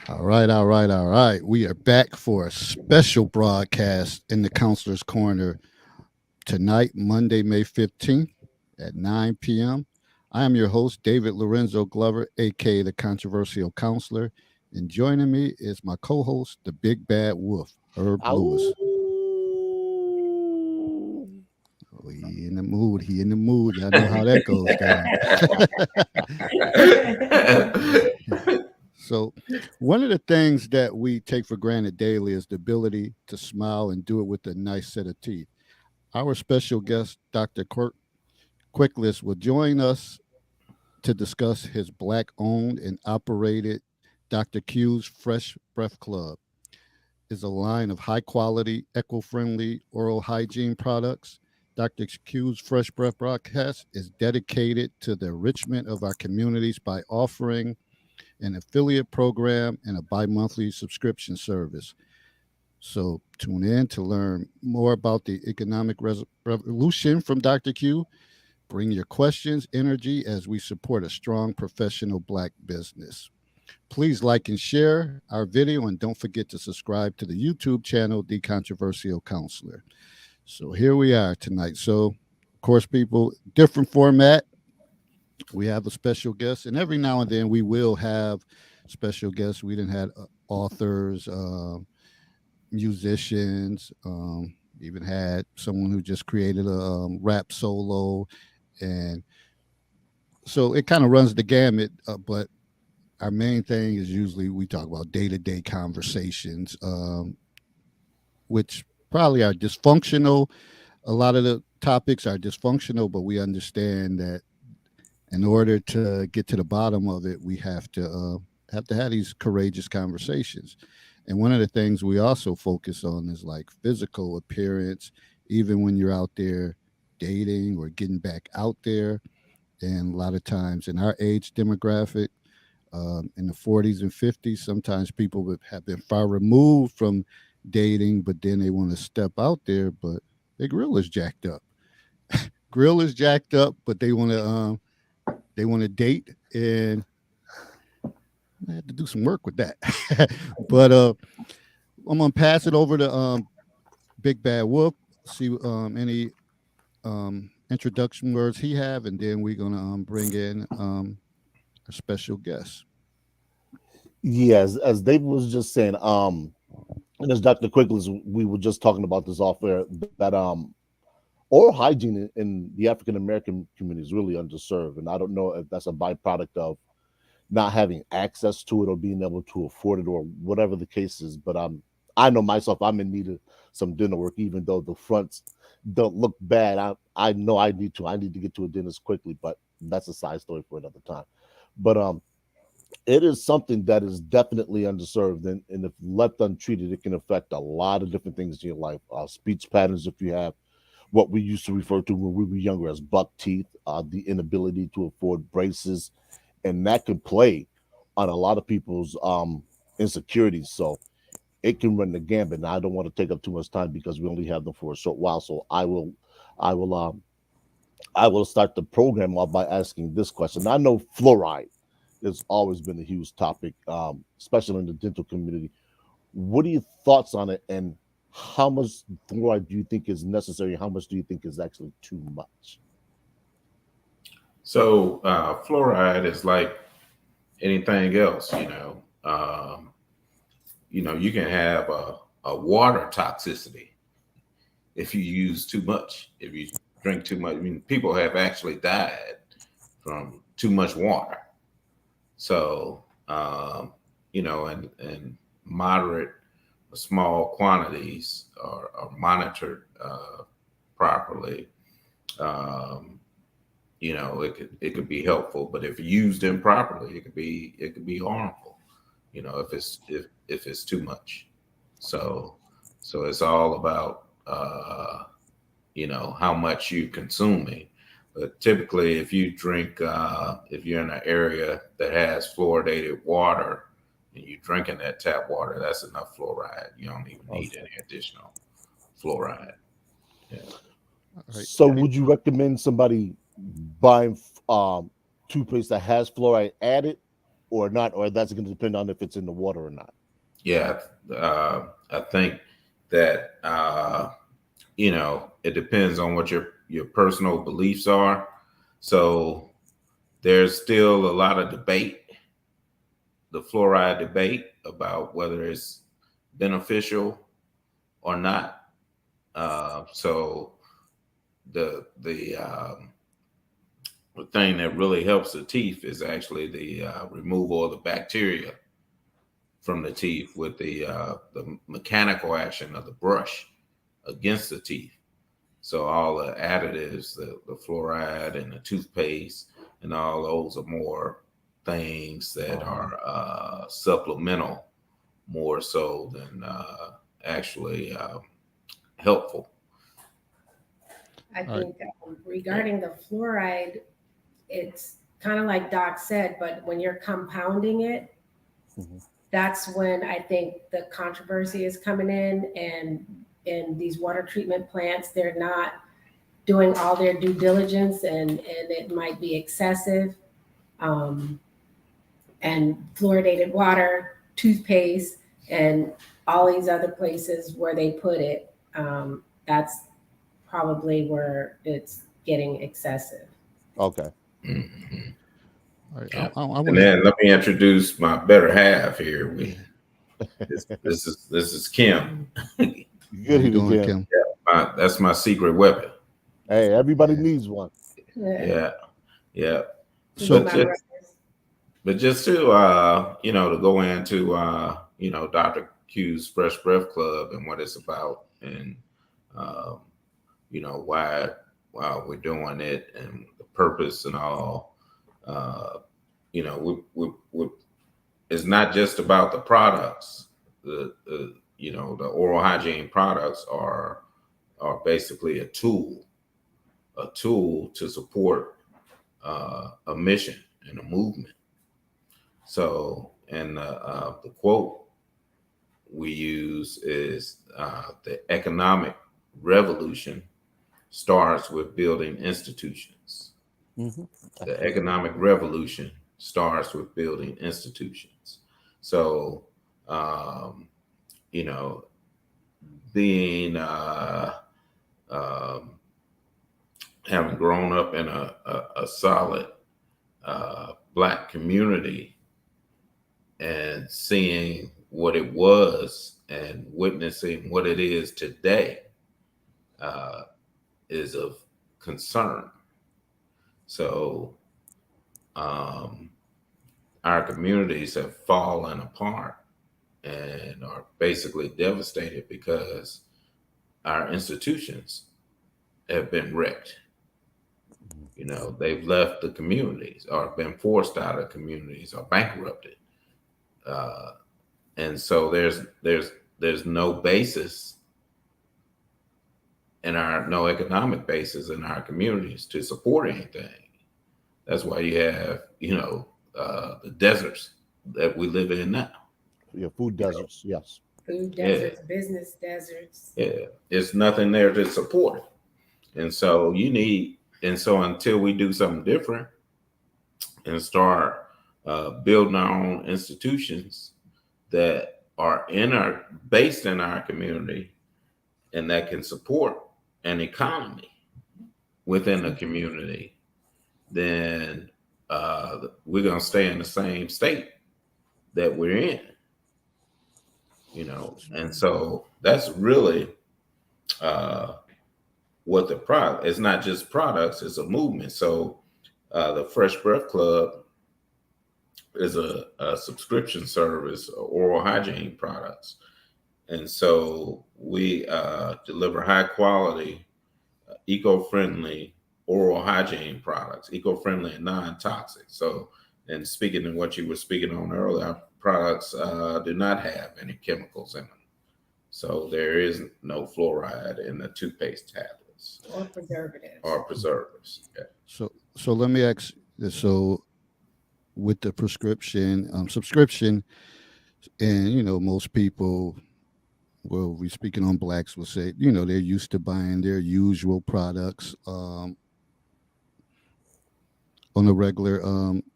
All right. We are back for a special broadcast in the Counselor's Corner tonight, Monday, May 15th at 9 p.m. I am your host, David Lorenzo Glover, aka the Controversial Counselor. And joining me is my co host, the Big Bad Wolf, Herb Lewis. Ow. Oh, he in the mood. He in the mood. Y'all know how that goes down. So, one of the things that we take for granted daily is the ability to smile and do it with a nice set of teeth. Our special guest, Dr. Kirk Quigless, will join us to discuss his black owned and operated Dr. Q's Fresh Breath Club. Is a line of high quality, eco friendly oral hygiene products. Dr. Q's Fresh Breath broadcast is dedicated to the enrichment of our communities by offering an affiliate program and a bi monthly subscription service. So tune in to learn more about the economic revolution from Dr. Q. Bring your questions, energy as we support a strong professional black business. Please like and share our video and don't forget to subscribe to the YouTube channel, The Controversial Counselor. So here we are tonight. So, of course, people, different format. We have a special guest, and every now and then we will have special guests. We didn't have authors, musicians, even had someone who just created a rap solo, and so it kind of runs the gamut. But our main thing is usually we talk about day to day conversations, which probably are dysfunctional. A lot of the topics are dysfunctional, but we understand that in order to get to the bottom of it, we have these courageous conversations. And one of the things we also focus on is like physical appearance, even when you're out there dating or getting back out there. And a lot of times in our age demographic, in the 40s and 50s, sometimes people have been far removed from dating, but then they want to step out there, but their grill is jacked up. Grill is jacked up, but they want to date, and I had to do some work with that. But I'm gonna pass it over to Big Bad Wolf. See any introduction words he have, and then we're gonna bring in a special guest. Yes, as David was just saying, and as Dr. Quigless, we were just talking about this off air that oral hygiene in the African American community is really underserved, and I don't know if that's a byproduct of not having access to it or being able to afford it or whatever the case is. But I know myself, I'm in need of some dinner work, even though the fronts don't look bad. I know I need to get to a dentist quickly, but that's a side story for another time. But it is something that is definitely underserved, and if left untreated, it can affect a lot of different things in your life. Speech patterns, if you have what we used to refer to when we were younger as buck teeth, the inability to afford braces, and that could play on a lot of people's insecurities. So it can run the gambit. Now I don't want to take up too much time because we only have them for a short while. So I will, I will start the program off by asking this question. I know fluoride has always been a huge topic, especially in the dental community. What are your thoughts on it, and how much fluoride do you think is necessary? How much do you think is actually too much? So fluoride is like anything else, you can have a water toxicity if you use too much, if you drink too much. I mean, people have actually died from too much water. So, and moderate, small quantities are monitored properly. Um, it could be helpful, but if used improperly, it could be harmful. If it's too much. So so it's all about how much you consuming. But typically, if you drink, if you're in an area that has fluoridated water and you're drinking that tap water, that's enough fluoride. You don't even need Okay. any additional fluoride. Yeah. All right. So, would you recommend somebody buying toothpaste that has fluoride added, or not, or that's going to depend on if it's in the water or not. Yeah, I think that it depends on what your personal beliefs are. So there's still a lot of debate, the fluoride debate about whether it's beneficial or not. So the thing that really helps the teeth is actually the removal of the bacteria from the teeth with the mechanical action of the brush against the teeth. So all the additives, the fluoride and the toothpaste, and all those are more things that are supplemental more so than actually helpful. I All right. think regarding the fluoride, it's kind of like Doc said, but when you're compounding it, Mhm. that's when I think the controversy is coming in. And these water treatment plants, they're not doing all their due diligence, and it might be excessive. Um, and fluoridated water, toothpaste, and all these other places where they put it, that's probably where it's getting excessive. Okay. Mhm. All right. Yeah. I And want to. then let me introduce my better half here. This is Kim. How Good you evening, doing, Kim. Kim? That's my secret weapon. Hey, everybody Yeah. needs one. Yeah. Yeah, yeah. These are So But my just brothers. but just to to go into Dr. Q's Fresh Breath Club and what it's about, and um, why we're doing it and the purpose and all. Uh, we it's not just about the products. The oral hygiene products are basically a tool to support a mission and a movement. So, and the quote we use is the economic revolution starts with building institutions. Hmm. The economic revolution starts with building institutions. So, um, you know, being um, having grown up in a solid black community and seeing what it was and witnessing what it is today uh, is of concern. So um, our communities have fallen apart and are basically devastated because our institutions have been wrecked. They've left the communities or been forced out of communities or bankrupted. Uh, and so there's no basis in our no economic basis in our communities to support anything. That's why you have the deserts that we live in now. Yeah, food You know, deserts. Yes. Food yeah, deserts, business deserts. yeah. It's nothing there to support it, and so until we do something different and start building our own institutions that are in our based in our community and that can support an economy within the community, then we're going to stay in the same state that we're in, And so that's really uh, what the product. It's not just products; it's a movement. So the Fresh Breath Club is a subscription service, oral hygiene products, and so we deliver high quality, eco-friendly oral hygiene products, eco-friendly and non-toxic. So, and speaking of what you were speaking on earlier, our products do not have any chemicals in them. So there is no fluoride in the toothpaste tablets Or preservatives. or preservatives. Yeah. so let me ask. So with the prescription subscription, and most people, well, we speaking on blacks, will say they're used to buying their usual products on a regular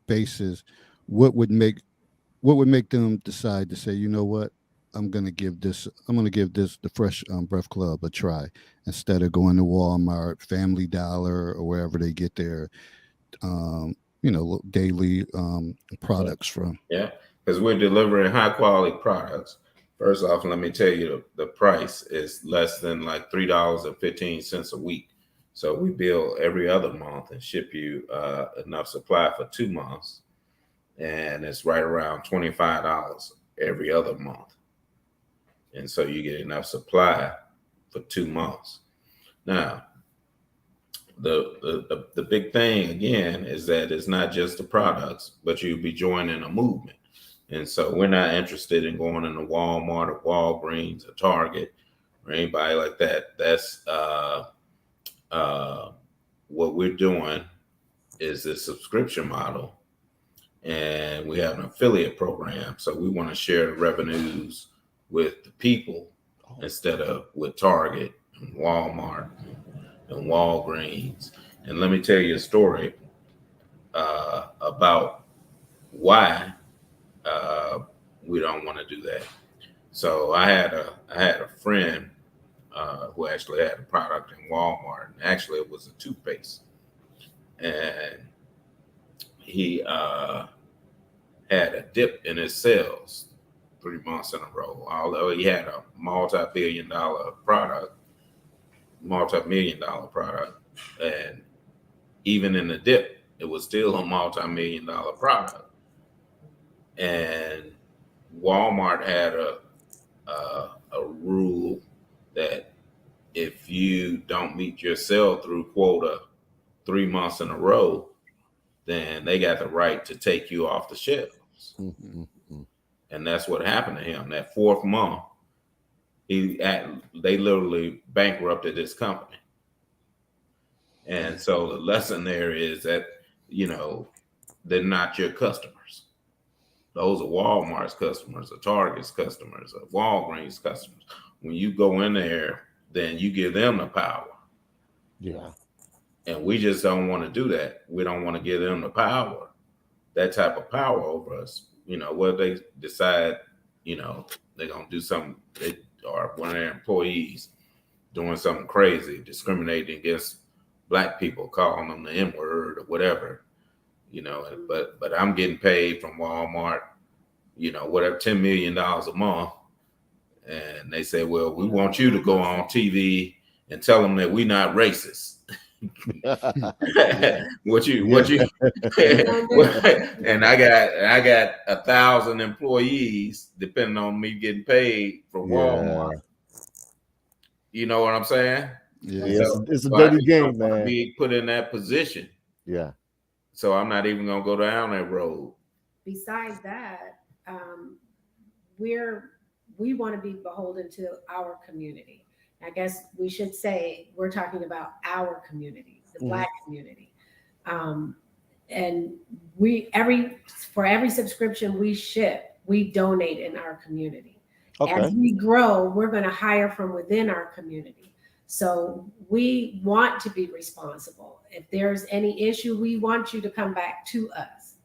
basis. what would make what would make them decide to say, you know what, I'm gonna give this the Fresh Breath Club a try instead of going to Walmart, Family Dollar, or wherever they get their daily products from. Yeah, because we're delivering high quality products. First off, let me tell you the price is less than like $3.15 a week. So we bill every other month and ship you enough supply for 2 months, and it's right around $25 every other month, and so you get enough supply for 2 months. Now, the big thing again is that it's not just the products, but you'll be joining a movement. And so we're not interested in going into Walmart or Walgreens or Target or anybody like that. That's uh, what we're doing is a subscription model, and we have an affiliate program. So we want to share the revenues with the people instead of with Target and Walmart and Walgreens. And let me tell you a story about why uh, we don't want to do that. So I had a friend who actually had a product in Walmart, and actually it was a toothpaste, and he had a dip in his sales 3 months in a row. Although he had a multi-million dollar product, and even in the dip, it was still a multi-million dollar product. And Walmart had a rule that if you don't meet your sell through quota 3 months in a row, then they got the right to take you off the shelves. Mm-hmm. And that's what happened to him. That fourth month, they literally bankrupted his company. And so the lesson there is that, you know, they're not your customers. Those are Walmart's customers, or Target's customers, or Walgreens customers. When you go in there, then you give them the power. Yeah. And we just don't want to do that. We don't want to give them the power, that type of power over us. You know, whether they decide, you know, they're going to do something, or one of their employees doing something crazy, discriminating against Black people, calling them the N word or whatever, you know, but I'm getting paid from Walmart, you know, whatever, $10 million a month. And they say, well, we want you to go on TV and tell them that we're not racist. what you and I got 1,000 employees depending on me getting paid from Walmart. You know what I'm saying? Yeah. It's a dirty game, man. man. Be put in that position. Yeah. So I'm not even gonna go down that road. Besides that, we want to be beholden to our community. I guess we should say we're talking about our community, the Black community. And for every subscription we ship, we donate in our community. Okay. As we grow, we're going to hire from within our community. So we want to be responsible. If there's any issue, we want you to come back to us.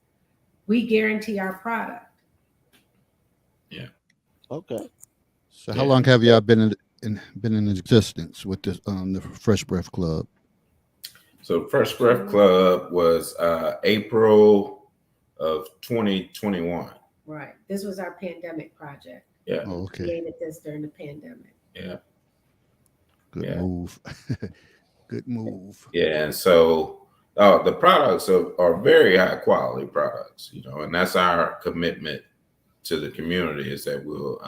We guarantee our product. Yeah. Okay. So how long have y'all been in existence with this the Fresh Breath Club? So Fresh Breath Club was April of 2021. Right. This was our pandemic project. Yeah. Oh, okay. We created this during the pandemic. Yeah. Good move. Good move. Yeah. And so the products are very high quality products, you know, and that's our commitment to the community, is that we'll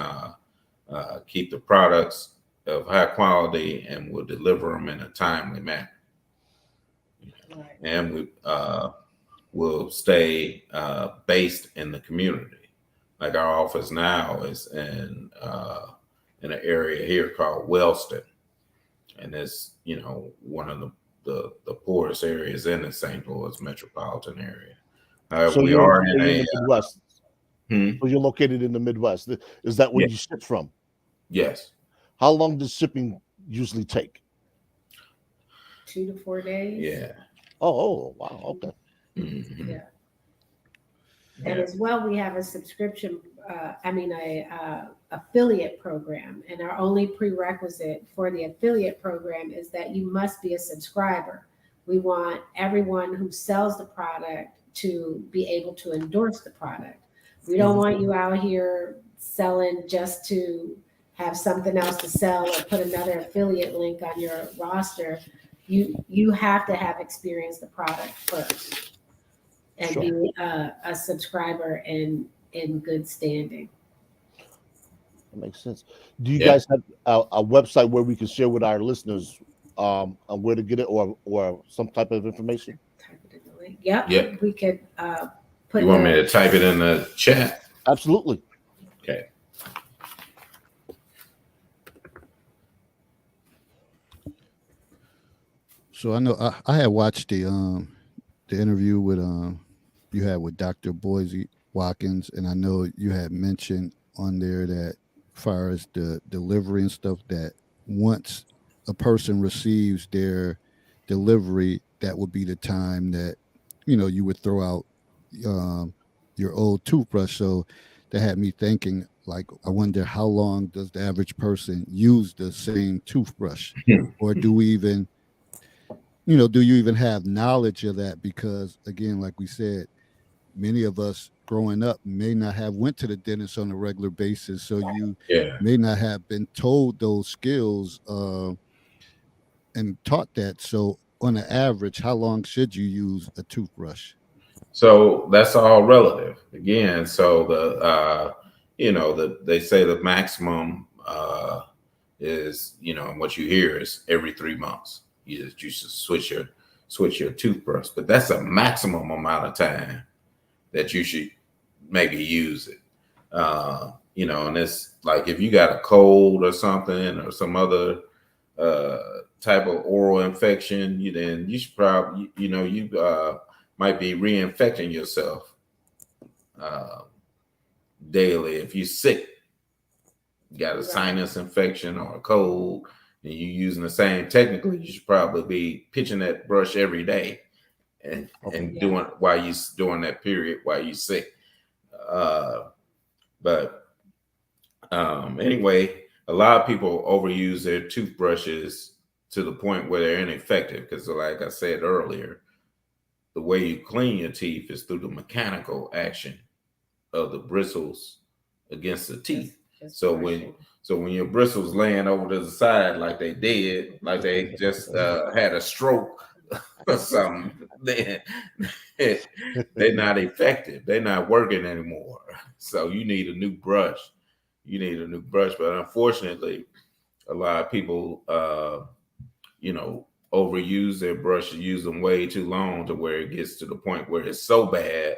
keep the products of high quality and we'll deliver them in a timely manner. Right. And we will stay based in the community. Like our office now is in an area here called Wellston, and it's, you know, one of the poorest areas in the St. Louis metropolitan area. So we you're are in the Midwest. So you're located in the Midwest. Is that where you ship from? Yes. How long does shipping usually take? 2 to 4 days. Yeah. Oh, wow. Okay. Mm-hmm. Yeah. And as well, we have a subscription, affiliate program. And our only prerequisite for the affiliate program is that you must be a subscriber. We want everyone who sells the product to be able to endorse the product. We don't want you out here selling just to have something else to sell or put another affiliate link on your roster. You have to have experienced the product first and Sure. be a subscriber in good standing. That makes sense. Do you Yeah. guys have a website where we can share with our listeners on where to get it or some type of information? Type it in the link. Yep, Yeah. we could put. You want me to type it in the chat? Absolutely. Okay. So I know I had watched the interview with you had with Dr. Boise Watkins, and I know you had mentioned on there that far as the delivery and stuff, that once a person receives their delivery, that would be the time that you would throw out um, your old toothbrush. So that had me thinking, like, I wonder how long does the average person use the same toothbrush, or do we even do you even have knowledge of that? Because again, like we said, many of us growing up may not have went to the dentist on a regular basis, so you Yeah. may not have been told those skills and taught that. So on an average, how long should you use a toothbrush? So that's all relative again. So they say the maximum is, and what you hear is every 3 months. You should switch your toothbrush, but that's a maximum amount of time that you should maybe use it. And it's like if you got a cold or something or some other type of oral infection, then you should probably, you might be reinfecting yourself uh, daily. If you're sick, you got a Right. sinus infection or a cold, and you're using the same, technically, you should probably be pitching that brush every day and Okay. doing while you during that period while you're sick. Uh, but anyway, a lot of people overuse their toothbrushes to the point where they're ineffective because, like I said earlier, the way you clean your teeth is through the mechanical action of the bristles against the teeth. Just So brushing. when your bristles laying over to the side like they did, like they just had a stroke or something, then they're not effective. They're not working anymore. So you need a new brush. But unfortunately, a lot of people, overuse their brushes, use them way too long to where it gets to the point where it's so bad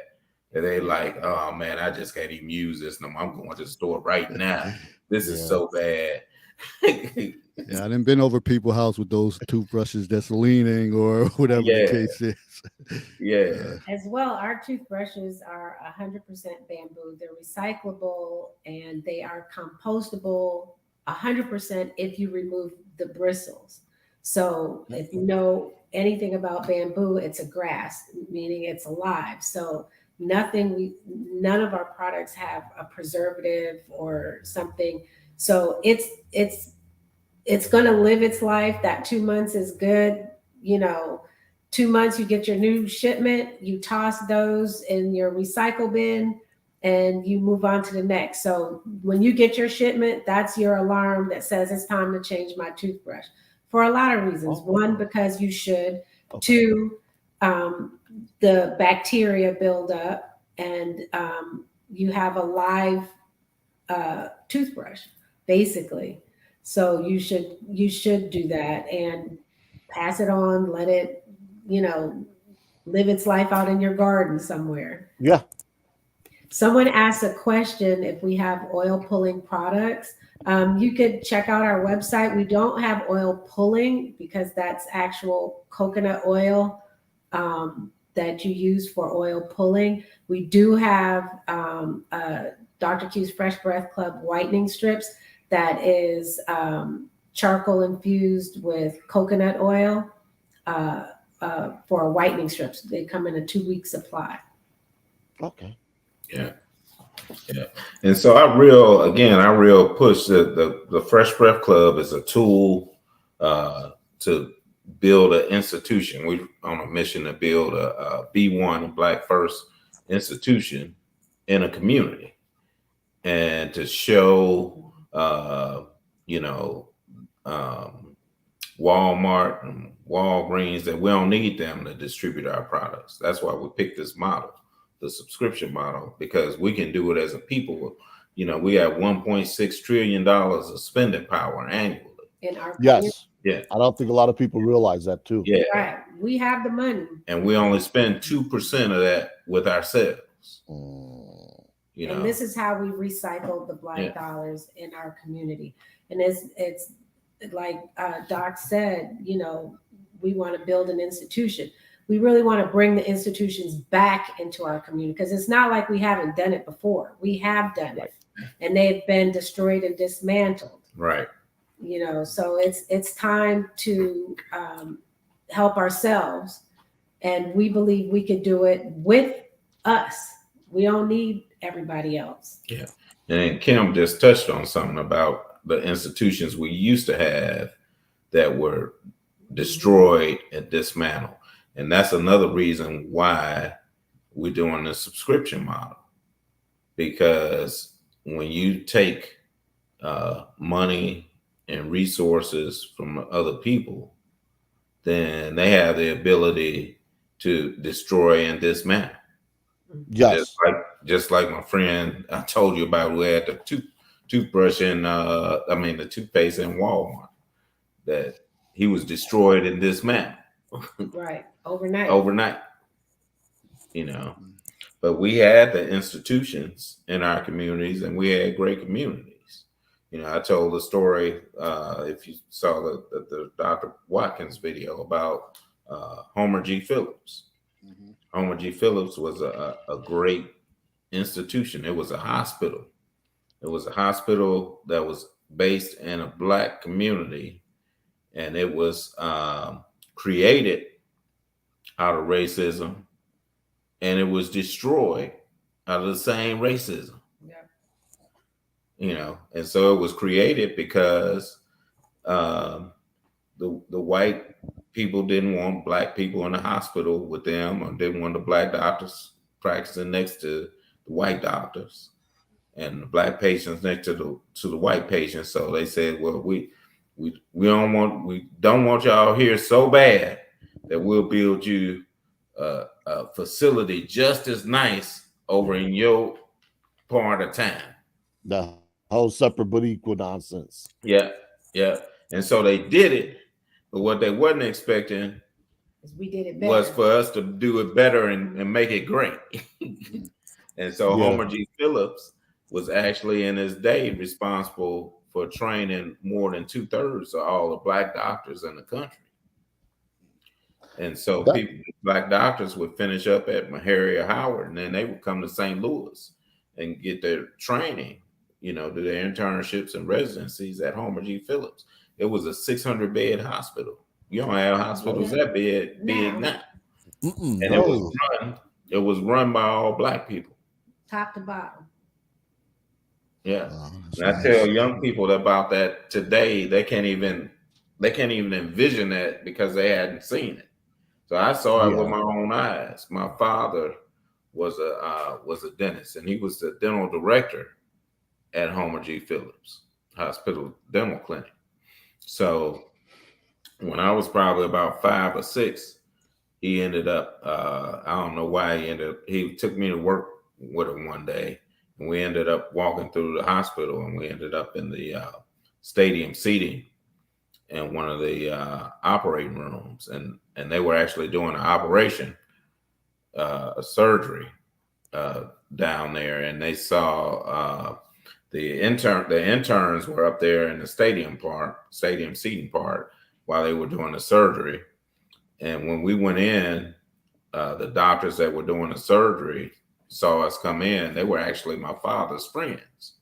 that they like, oh man, I just can't even use this no more. I'm going to the store right now. This is Yeah. so bad. Yeah, I done been over people's house with those toothbrushes that's leaning or whatever the Yeah. case is. Yeah. As well, our toothbrushes are 100% bamboo. They're recyclable and they are compostable 100% if you remove the bristles. So if you know anything about bamboo, it's a grass, meaning it's alive. So none of our products have a preservative or something. So it's going to live its life. That 2 months is good. 2 months, you get your new shipment, you toss those in your recycle bin, and you move on to the next. So when you get your shipment, that's your alarm that says it's time to change my toothbrush for a lot of reasons. Oh. One, because you should. Okay. Two, the bacteria build up, and you have a live toothbrush, basically. So you should do that and pass it on, let it, live its life out in your garden somewhere. Yeah. Someone asked a question if we have oil pulling products. You could check out our website. We don't have oil pulling because that's actual coconut oil that you use for oil pulling. We do have Dr. Q's Fresh Breath Club whitening strips that is charcoal infused with coconut oil for whitening strips. They come in a 2-week supply. Okay. And so I real push the Fresh Breath Club is a tool to build an institution. We're on a mission to build a B1, a Black First institution in a community, and to show, you know, um, Walmart and Walgreens that we don't need them to distribute our products. That's why we picked this model, the subscription model, because we can do it as a people. We have $1.6 trillion of spending power annually. in our community. Yes. Yeah. I don't think a lot of people realize that too. Yeah. Right. We have the money. And we only spend 2% of that with ourselves. And this is how we recycle the Black dollars in our community. And it's like Doc said, we want to build an institution. We really want to bring the institutions back into our community, because it's not like we haven't done it before. We have done it, and they've been destroyed and dismantled. Right. So it's time to help ourselves, and we believe we could do it with us. We don't need everybody else. Yeah. And Kim just touched on something about the institutions we used to have that were destroyed and dismantled. And that's another reason why we're doing the subscription model. Because when you take money and resources from other people, then they have the ability to destroy and dismantle. Yes. Just like my friend I told you about, who had the toothbrush and the toothpaste in Walmart, that he was destroyed and dismantled. Right. Overnight. But we had the institutions in our communities, and we had great communities. I told the story, if you saw the Dr. Watkins video about Homer G. Phillips. Mm-hmm. Homer G. Phillips was a great institution. It was a hospital. It was a hospital that was based in a Black community, and it was created out of racism, and it was destroyed out of the same racism. Yeah. And so it was created because the white people didn't want Black people in the hospital with them, or didn't want the Black doctors practicing next to the white doctors, and the Black patients next to the white patients. So they said, well, we don't want y'all here so bad that we'll build you a facility just as nice over in your part of town. The whole separate but equal nonsense. Yeah. And so they did it, but what they wasn't expecting we did it better. Was for us to do it better and make it great. And so Homer G. Phillips was actually in his day responsible for training more than 2/3 of all the Black doctors in the country. And so Black doctors would finish up at Meharry or Howard, and then they would come to St. Louis and get their training, do their internships and residencies at Homer G. Phillips. It was a 600-bed hospital. You don't have hospitals that big now. And it was run by all Black people, top to bottom. Yeah. And I tell young people about that today, they can't even envision that because they hadn't seen it. So I saw it with my own eyes. My father was a dentist, and he was the dental director at Homer G. Phillips Hospital Dental Clinic. So when I was probably about 5 or 6, he ended up, I don't know why he took me to work with him one day, and we ended up walking through the hospital, and we ended up in the stadium seating in one of the operating rooms, and they were actually doing an operation, a surgery down there, and they saw the interns were up there in the stadium seating part while they were doing the surgery. And when we went in, the doctors that were doing the surgery saw us come in. They were actually my father's friends.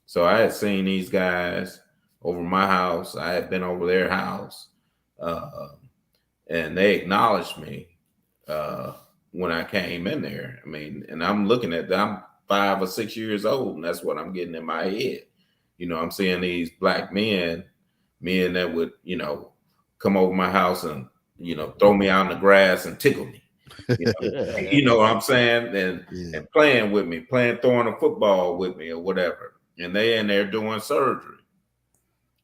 So I had seen these guys over my house. I had been over their house, and they acknowledged me when I came in there. I mean, and I'm looking at them. I'm 5 or 6 years old, and that's what I'm getting in my head. I'm seeing these black men that would, come over my house and, throw me out in the grass and tickle me. You know, you know what I'm saying? And Yeah. and playing with me, throwing a football with me or whatever. And they in there doing surgery,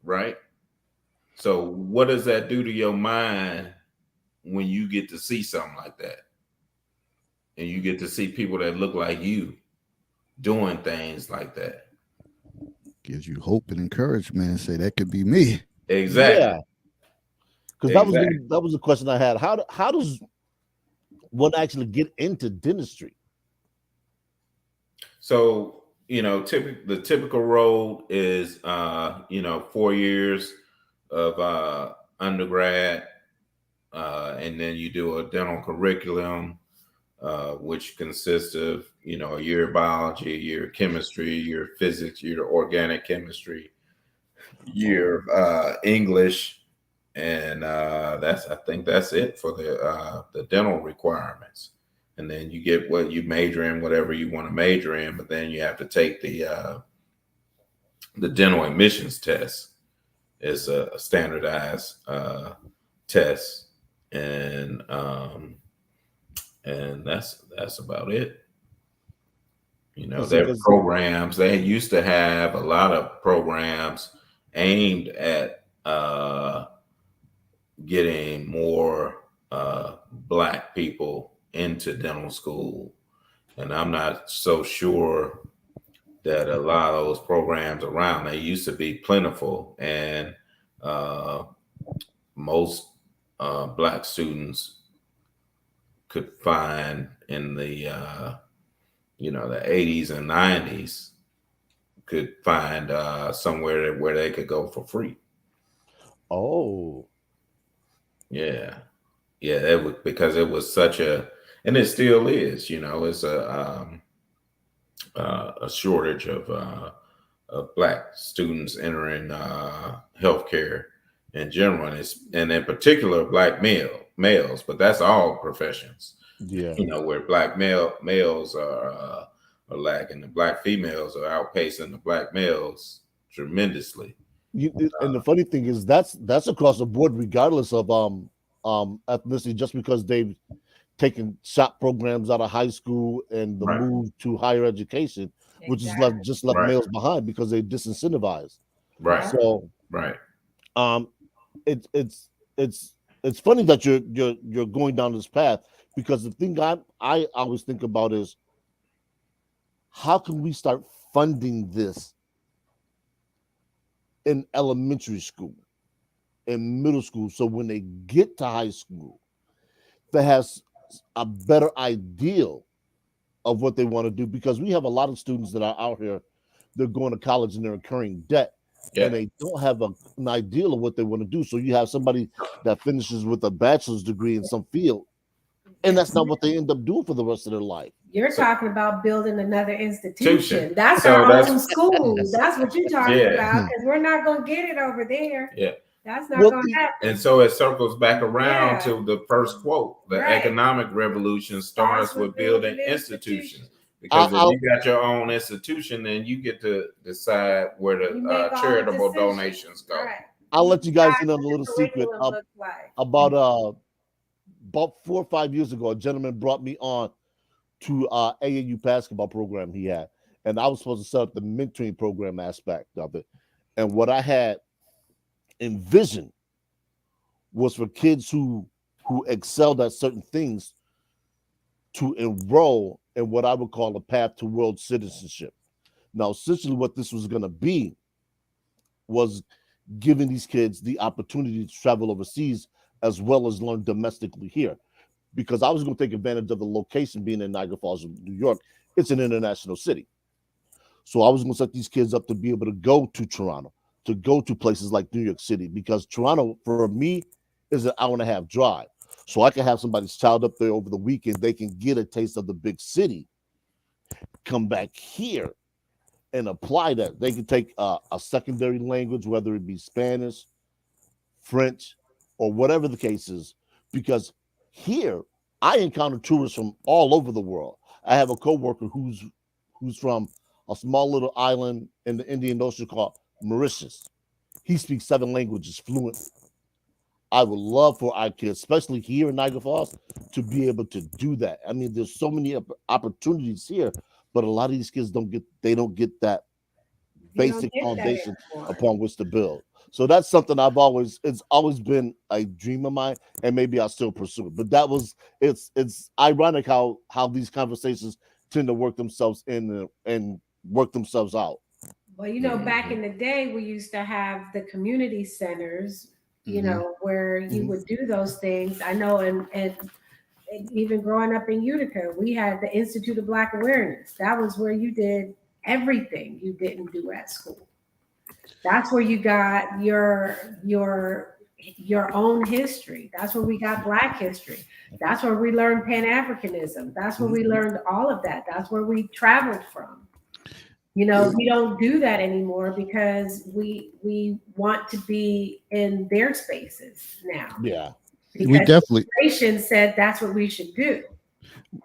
right? So what does that do to your mind when you get to see something like that? And you get to see people that look like you doing things like that. Gives you hope and encouragement and say that could be me. Exactly. Yeah, because Exactly. that was the question I had. How does one actually get into dentistry? So, the typical road is 4 years of undergrad, and then you do a dental curriculum, which consists of a year of biology, a year of chemistry, a year of physics, a year of organic chemistry, year of English, and I think that's it for the dental requirements. And then you get what you major in, whatever you want to major in, but then you have to take the dental admissions test. It's a standardized test, and that's about it. See, Their programs, they used to have a lot of programs aimed at getting more black people into dental school. And I'm not so sure that a lot of those programs around, they used to be plentiful, and uh, most black students could find in the 80s and 90s, could find somewhere where they could go for free. oh, Yeah, yeah, that was because it was such and it still is. It's a shortage of black students entering healthcare in general, and in particular black males. But that's all professions. yeah. Where black males are lacking, the black females are outpacing the black males tremendously. And the funny thing is that's across the board, regardless of ethnicity, just because they've taken shop programs out of high school and the Right, move to higher education, which is Exactly. left right, males behind because they disincentivized. right, So right. um it, it's it's funny that you're going down this path, because the thing I always think about is, how can we start funding this in elementary school, in middle school, so when they get to high school, they has a better ideal of what they want to do, because we have a lot of students that are out here, they're going to college and they're incurring debt, Yeah. and they don't have an ideal of what they want to do. So you have somebody that finishes with a bachelor's degree in some field, and that's not what they end up doing for the rest of their life. You're talking about building another institution. Institution. That's So our that's own school. That's what you're talking Yeah. about, because we're not going to get it over there. Yeah. That's not Well, going to happen. And so it circles back around Yeah. to the first quote. The Right. economic revolution starts with building institutions. Because if I'll- you got your own institution, then you get to decide where You make all the the charitable decisions. donations go. Right. I'll let you guys in on a What little the secret. curriculum looks like. About 4 or 5 years ago, a gentleman brought me on to AAU basketball program he had, and I was supposed to set up the mentoring program aspect of it. And what I had envisioned was for kids who excelled at certain things to enroll in what I would call a path to world citizenship. Now, essentially, what this was going to be was giving these kids the opportunity to travel overseas as well as learn domestically here. Because I was going to take advantage of the location being in Niagara Falls, New York. It's an international city. So I was going to set these kids up to be able to go to Toronto, to go to places like New York City, because Toronto, for me, is an hour and a half drive. So I can have somebody's child up there over the weekend. They can get a taste of the big city, come back here and apply that. They can take a secondary language, whether it be Spanish, French, or whatever the case is, because here I encounter tourists from all over the world. I have a coworker who's who's from a small little island in the Indian Ocean called Mauritius. He speaks 7 languages fluent. I would love for our kids, especially here in Niagara Falls, to be able to do that. I mean, there's so many opportunities here, but a lot of these kids don't get that You don't basic get that foundation anymore. upon which to build. So that's something it's always been a dream of mine, and maybe I'll still pursue it. But it's ironic how these conversations tend to work themselves in and work themselves out. Well, back in the day, we used to have the community centers, Mhm. where you Mhm. would do those things. I know, and even growing up in Utica, we had the Institute of Black Awareness. That was where you did everything you didn't do at school. That's where you got your own history. That's where we got Black history. That's where we learned Pan Africanism. That's where we learned all of that. That's where we traveled from. We don't do that anymore because we want to be in their spaces now Yeah. we because definitely generation said that's what we should do.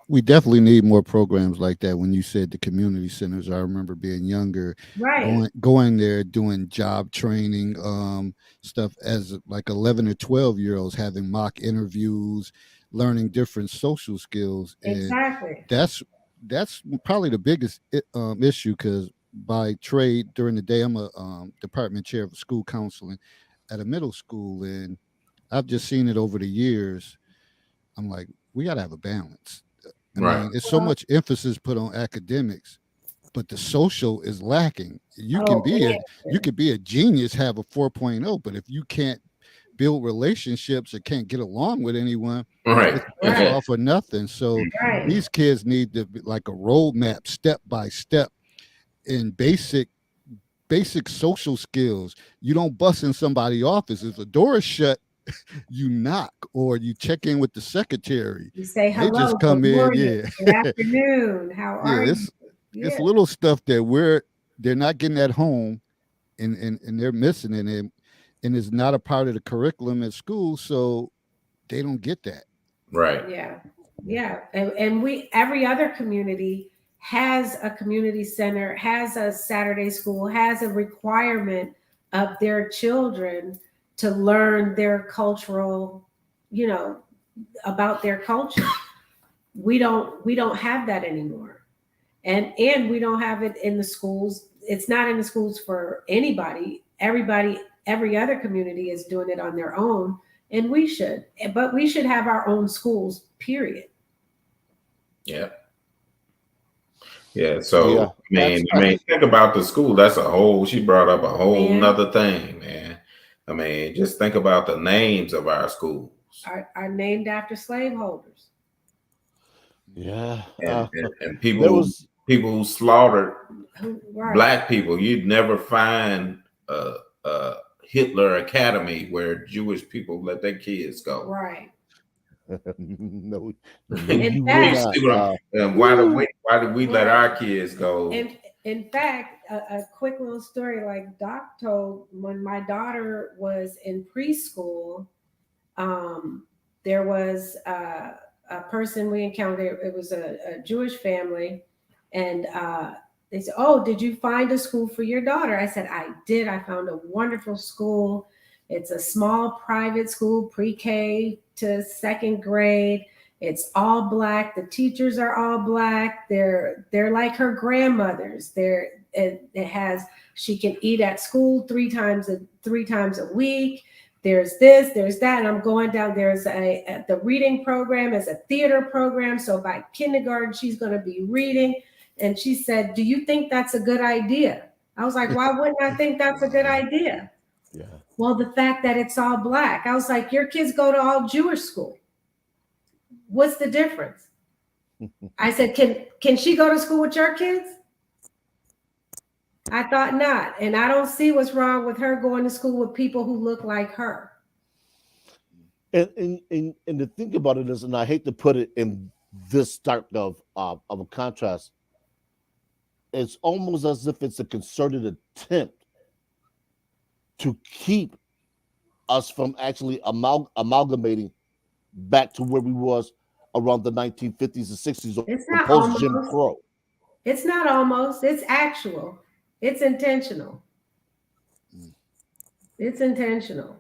we definitely need more programs like that. When you said the community centers, I remember being younger, Right. going there, doing job training, stuff as like 11 or 12 year olds, having mock interviews, learning different social skills, and Exactly. that's probably the biggest issue because by trade during the day I'm a department chair of school counseling at a middle school, and I've just seen it over the years. I'm like, we got to have a balance. I Right. mean, it's so Well, much emphasis put on academics, but the social is lacking. oh, You could be a genius, have a 4.0, but if you can't build relationships or can't get along with anyone, Right. it's right, all for nothing. So right. these kids need to be like a roadmap, step by step, in basic social skills. You don't bust in somebody's office. If the door is shut, you knock or you check in with the secretary. You say They hello, just good come in, morning, yeah. good afternoon. How Yeah, are you? it's Yeah, little stuff that they're not getting at home, and they're missing it, and it's not a part of the curriculum at school, so they don't get that. Right. yeah, yeah. And we every other community has a community center, has a Saturday school, has a requirement of their children to learn their cultural, you know, about their culture. We don't have that anymore. And we don't have it in the schools. It's not in the schools for anybody. Every other community is doing it on their own, and but we should have our own schools, period. Yeah. Yeah. Yeah. So That's think about the school. That's a whole. She brought up a whole And nother thing, man. I mean, just think about the names of our schools are named after slaveholders. yeah. and There was people who slaughtered Right, black people. You'd never find a Hitler Academy where Jewish people let their kids go. right. no, no, You In you will fact, not. see what Woo. why did we let right. our kids go? In fact, a quick little story like Doc told when my daughter was in preschool, um, there was a person we encountered. It was a Jewish family, and they said, "Oh, did you find a school for your daughter?" I said, "I did. I found a wonderful school. It's a small private school, pre-K to second grade. It's all black. The teachers are all black. They're like her grandmothers. It has she can eat at school three times a week. There's this, there's that, and I'm going down. There's the reading program is a theater program. So by kindergarten, she's going to be reading." And she said, "Do you think that's a good idea?" I was like, "Why wouldn't I think that's a good idea?" Yeah. Well, the fact that it's all black. I was like, "Your kids go to all Jewish school. What's the difference?" I said, "Can she go to school with your kids?" I thought not. And I don't see what's wrong with her going to school with people who look like her. And to think about it is, and I hate to put it in this stark of a contrast, it's almost as if it's a concerted attempt to keep us from actually amalgamating back to where we was around the 1950s and 60s or It's not post Jim almost. Crow. It's not almost, it's actual. It's intentional. Mm. It's intentional.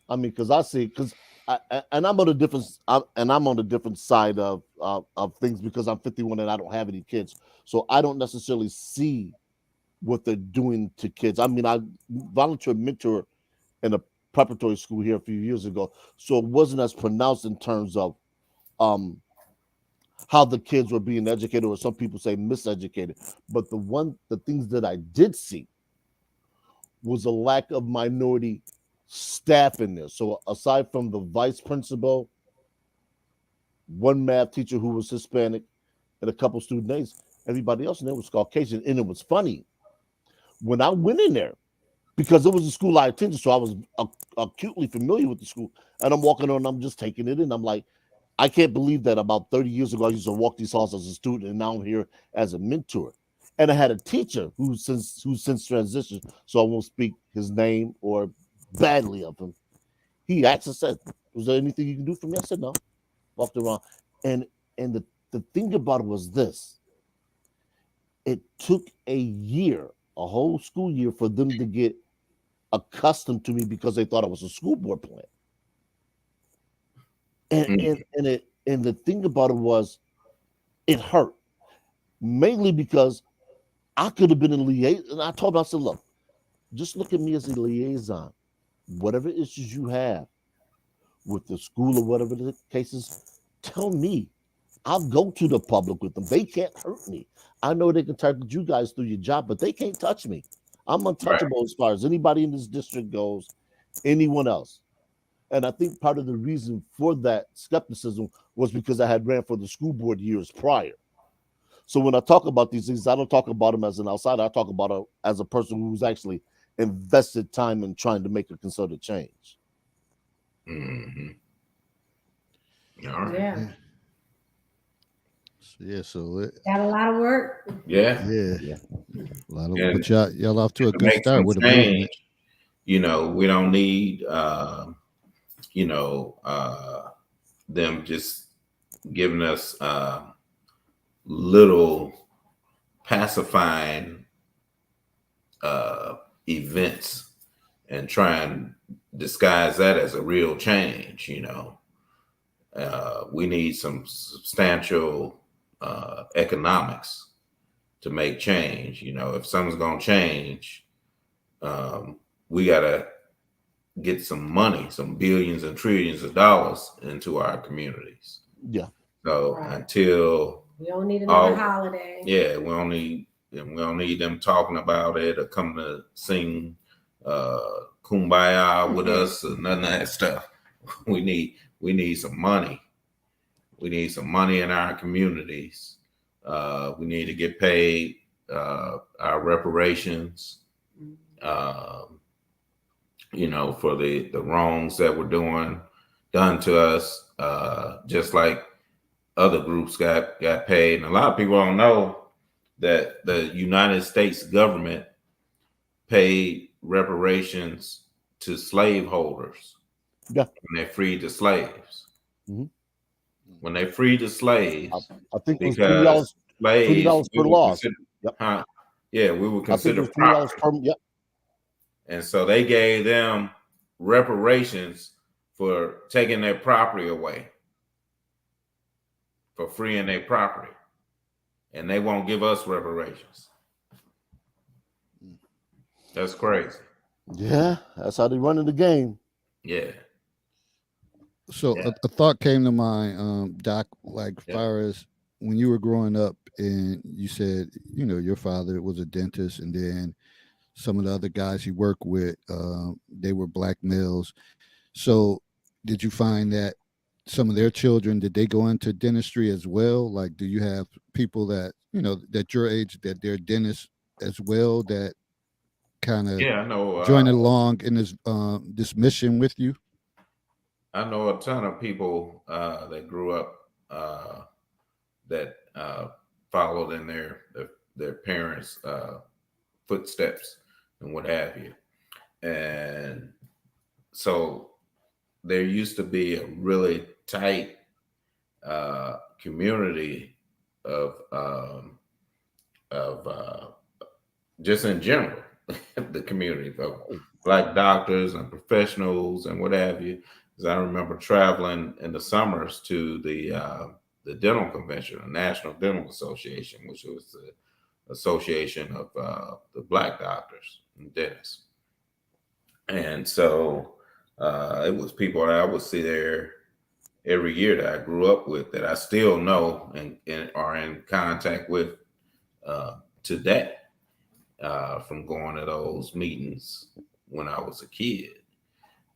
I mean, because I see, and I'm on a different, I'm on a different side of things because I'm 51 and I don't have any kids, so I don't necessarily see what they're doing to kids. I mean, I volunteer mentor in a preparatory school here a few years ago, so it wasn't as pronounced in terms of um how the kids were being educated, or some people say miseducated. But the things that I did see was a lack of minority staff in there. So aside from the vice principal, one math teacher who was Hispanic, and a couple student aides, everybody else in there was Caucasian. And it was funny when I went in there because it was a school I attended, so I was acutely familiar with the school. And I'm walking on, I'm just taking it in. I'm like, I can't believe that about 30 years ago I used to walk these halls as a student, and now I'm here as a mentor. And I had a teacher who's since transitioned, so I won't speak his name or badly of him. He actually said, "Was there anything you can do for me?" I said, "No." Walked around, and the thing about it was this: it took a year, a whole school year, for them to get accustomed to me because they thought I was a school board plant. And the thing about it was, it hurt mainly because I could have been a liaison. And I told him, I said, look, just look at me as a liaison. Whatever issues you have with the school or whatever the case is, tell me. I'll go to the public with them. They can't hurt me. I know they can target you guys through your job, but they can't touch me. I'm Right. untouchable as far as anybody in this district goes, anyone else. And I think part of the reason for that skepticism was because I had ran for the school board years prior. So when I talk about these things, I don't talk about them as an outsider. I talk about it as a person who's actually invested time in trying to make a concerted change. Hmm. All right. Yeah. Yeah. So Got a lot of work. Yeah. yeah, Yeah. a lot of, And but y'all off to a to good make start some with a change, movement. we don't need, you know, them just giving us little pacifying events and try and disguise that as a real change. We need some substantial economics to make change. If something's going to change, we got to get some money, some billions and trillions of dollars into our communities. Yeah. So Right. until We don't need another all, holiday. yeah, we don't need them talking about it or coming to sing uh, "Kumbaya" with us or none of that stuff. We need some money. We need some money in our communities. We need to get paid our reparations. Um, for the wrongs that were done to us, just like other groups got paid. And a lot of people don't know that the United States government paid reparations to slaveholders Yeah. when they freed the slaves. Hmm. When they freed the I, slaves, I think it was twenty because dollars. Twenty slaves dollars we per were loss. considered, Yep. huh? Yeah, we were I think it considered was $20 property. per. Yep. And so they gave them reparations for taking their property away, for freeing their property. And they won't give us reparations. That's crazy. Yeah. That's how they running the game. Yeah. So Yeah. a thought came to mind, Doc, like Yeah. far as when you were growing up and you said, your father was a dentist and then some of the other guys you work with, they were black males. So did you find that some of their children, did they go into dentistry as well? Like, do you have people that, that your age, that they're dentists as well, that kind of Yeah, I know. join along in this mission with you? I know a ton of people that grew up that followed in their parents' footsteps and what have you. And so there used to be a really tight community of of just in general, the community of black doctors and professionals and what have you. Because I remember traveling in the summers to the dental convention, the National Dental Association, which was the association of the black doctors and dentists. And so it was people that I would see there every year that I grew up with that I still know and are in contact with today from going to those meetings when I was a kid.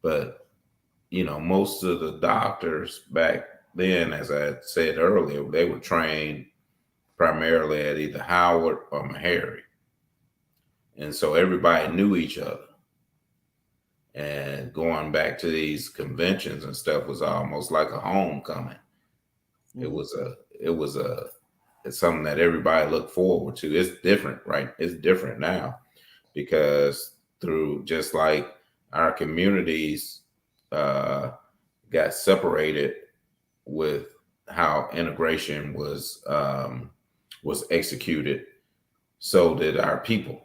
But, most of the doctors back then, as I said earlier, they were trained primarily at either Howard or Meharry. And so everybody knew each other. And going back to these conventions and stuff was almost like a homecoming. It was it's something that everybody looked forward to. It's different, right? It's different now because through just like our communities got separated with how integration was executed, so did our people.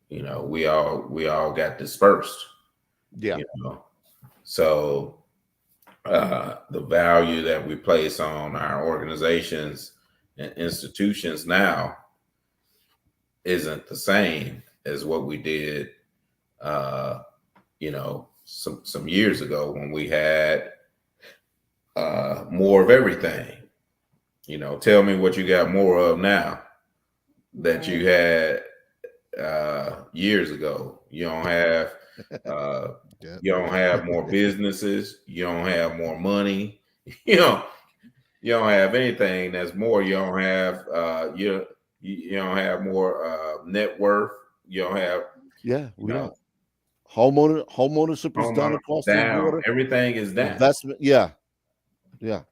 We all got dispersed. Yeah. So the value that we place on our organizations and institutions now isn't the same as what we did some years ago when we had more of everything. Tell me what you got more of now that you had years ago. You don't have you don't have more businesses, you don't have more money, you know, you don't have anything that's more. You don't have you don't have more net worth. You don't have We you don't. know Homeownership is down homeowner across the down. water. Everything is down. Investment, yeah. Yeah.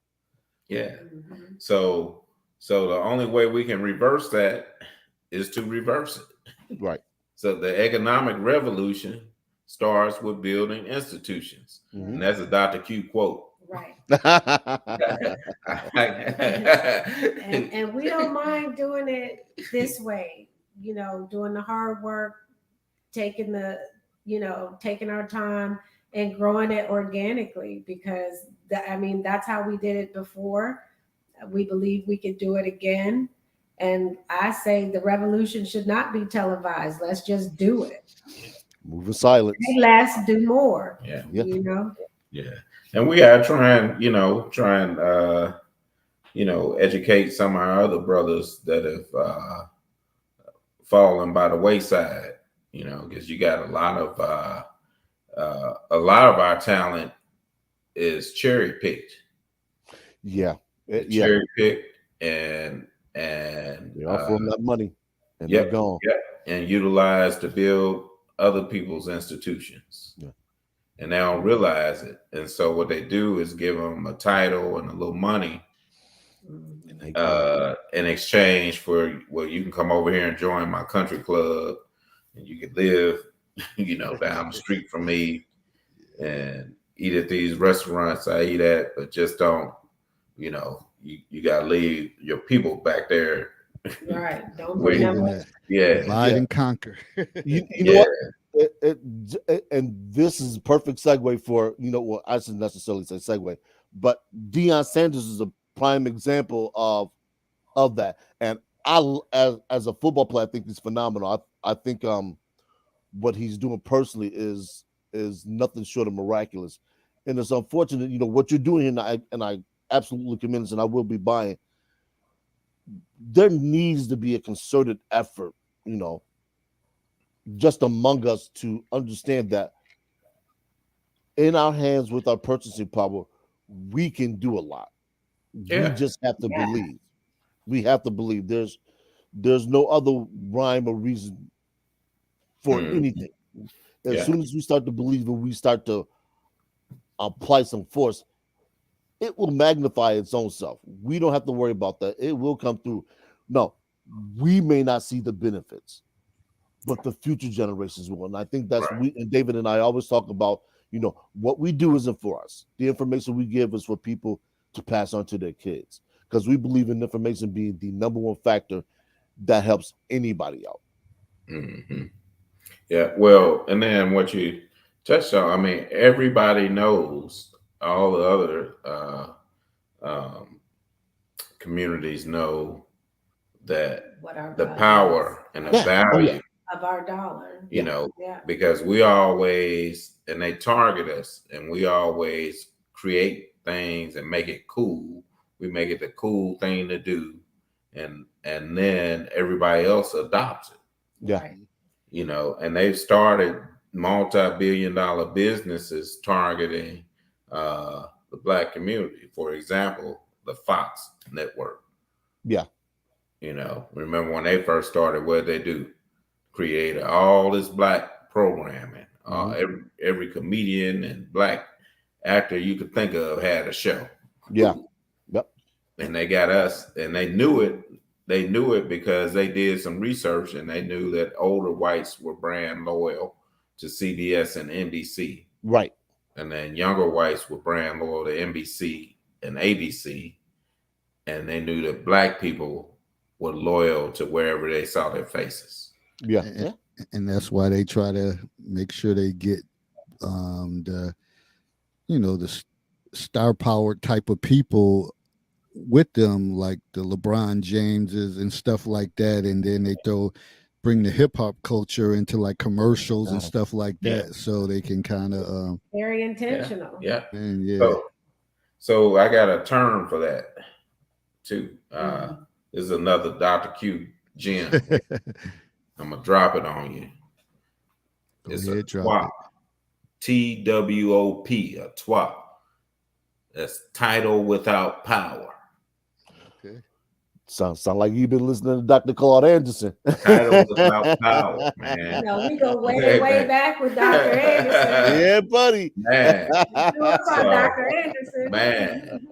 Mhm. So the only way we can reverse that is to reverse it. Right. So the economic revolution starts with building institutions. And that's a Dr. Q quote. Right. And And we don't mind doing it this way, doing the hard work, taking taking our time and growing it organically because that's how we did it before. We believe we could do it again. And I say the revolution should not be televised. Let's just do it. Move in silence. Say less, do more. yeah, Yeah. and we gotta try and educate some of our other brothers that have fallen by the wayside. Because you got a lot of our talent is cherry picked. Yeah. Cherry picked and They offer them that money and yep, they're gone. yep, and utilized to build other people's institutions. Yeah. And they don't realize it. And so what they do is give them a title and a little money in exchange for, well, you can come over here and join my country club and you can live, down the street from me and eat at these restaurants I eat at, but just don't, you got to leave your people back there. Right. Don't bring them up. Divide and conquer. You know what? And this is a perfect segue for, well, I shouldn't necessarily say segue, but Deion Sanders is a prime example of that. And I, as a football player, I think he's phenomenal. I think what he's doing personally is nothing short of miraculous. And it's unfortunate, what you're doing here, and I absolutely convinced, and I will be buying. There needs to be a concerted effort, just among us to understand that in our hands with our purchasing power, we can do a lot. Yeah. We just have to believe. We have to believe. There's no other rhyme or reason for anything. As soon as we start to believe and we start to apply some force, it will magnify its own self. We don't have to worry about that. It will come through. No, we may not see the benefits, but the future generations will. And I think that's Right. we and David and I always talk about, what we do isn't for us. The information we give is for people to pass on to their kids. because we believe in information being the number one factor that helps anybody out. Hmm. Yeah. Well, and then what you touched on, I mean, everybody knows, all the other um, communities know that What our the value is power and the Yeah. Oh yeah. value, of our dollar. you Yeah. know, Yeah. because we always, and they target us, and we always create things and make it cool. We make it the cool thing to do, and then everybody else adopts it, Yeah. Right. and they've started multi-billion-dollar businesses targeting the black community. For example, the Fox network. Yeah. Remember when they first started, what they do? Created all this black programming. Mhm. Every comedian and black actor you could think of had a show. Yeah. Yep. And they got us, and they knew it. They knew it because they did some research, and they knew that older whites were brand loyal to CBS and NBC, Right. and then younger whites were brand loyal to NBC and ABC, and they knew that black people were loyal to wherever they saw their faces. Yeah. and, Yeah. and that's why they try to make sure they get the the star power type of people with them, like the LeBron Jameses and stuff like that, and then they bring the hip hop culture into like commercials and stuff like Yeah. that, so they can kind of Very Yeah. intentional. Yeah. and yeah. So I got a term for that too. Mhm. This is another Dr. Q gem. I'm gonna drop it on you. Go It's a ahead, drop TWOP. it. TWOP, a TWOP. That's title without power. Okay. Sound like you've been listening to Dr. Claude Anderson. Title without power, man. We go way, way back with Dr. Anderson. Yeah, buddy. Man. You know about So, Dr. Anderson. man.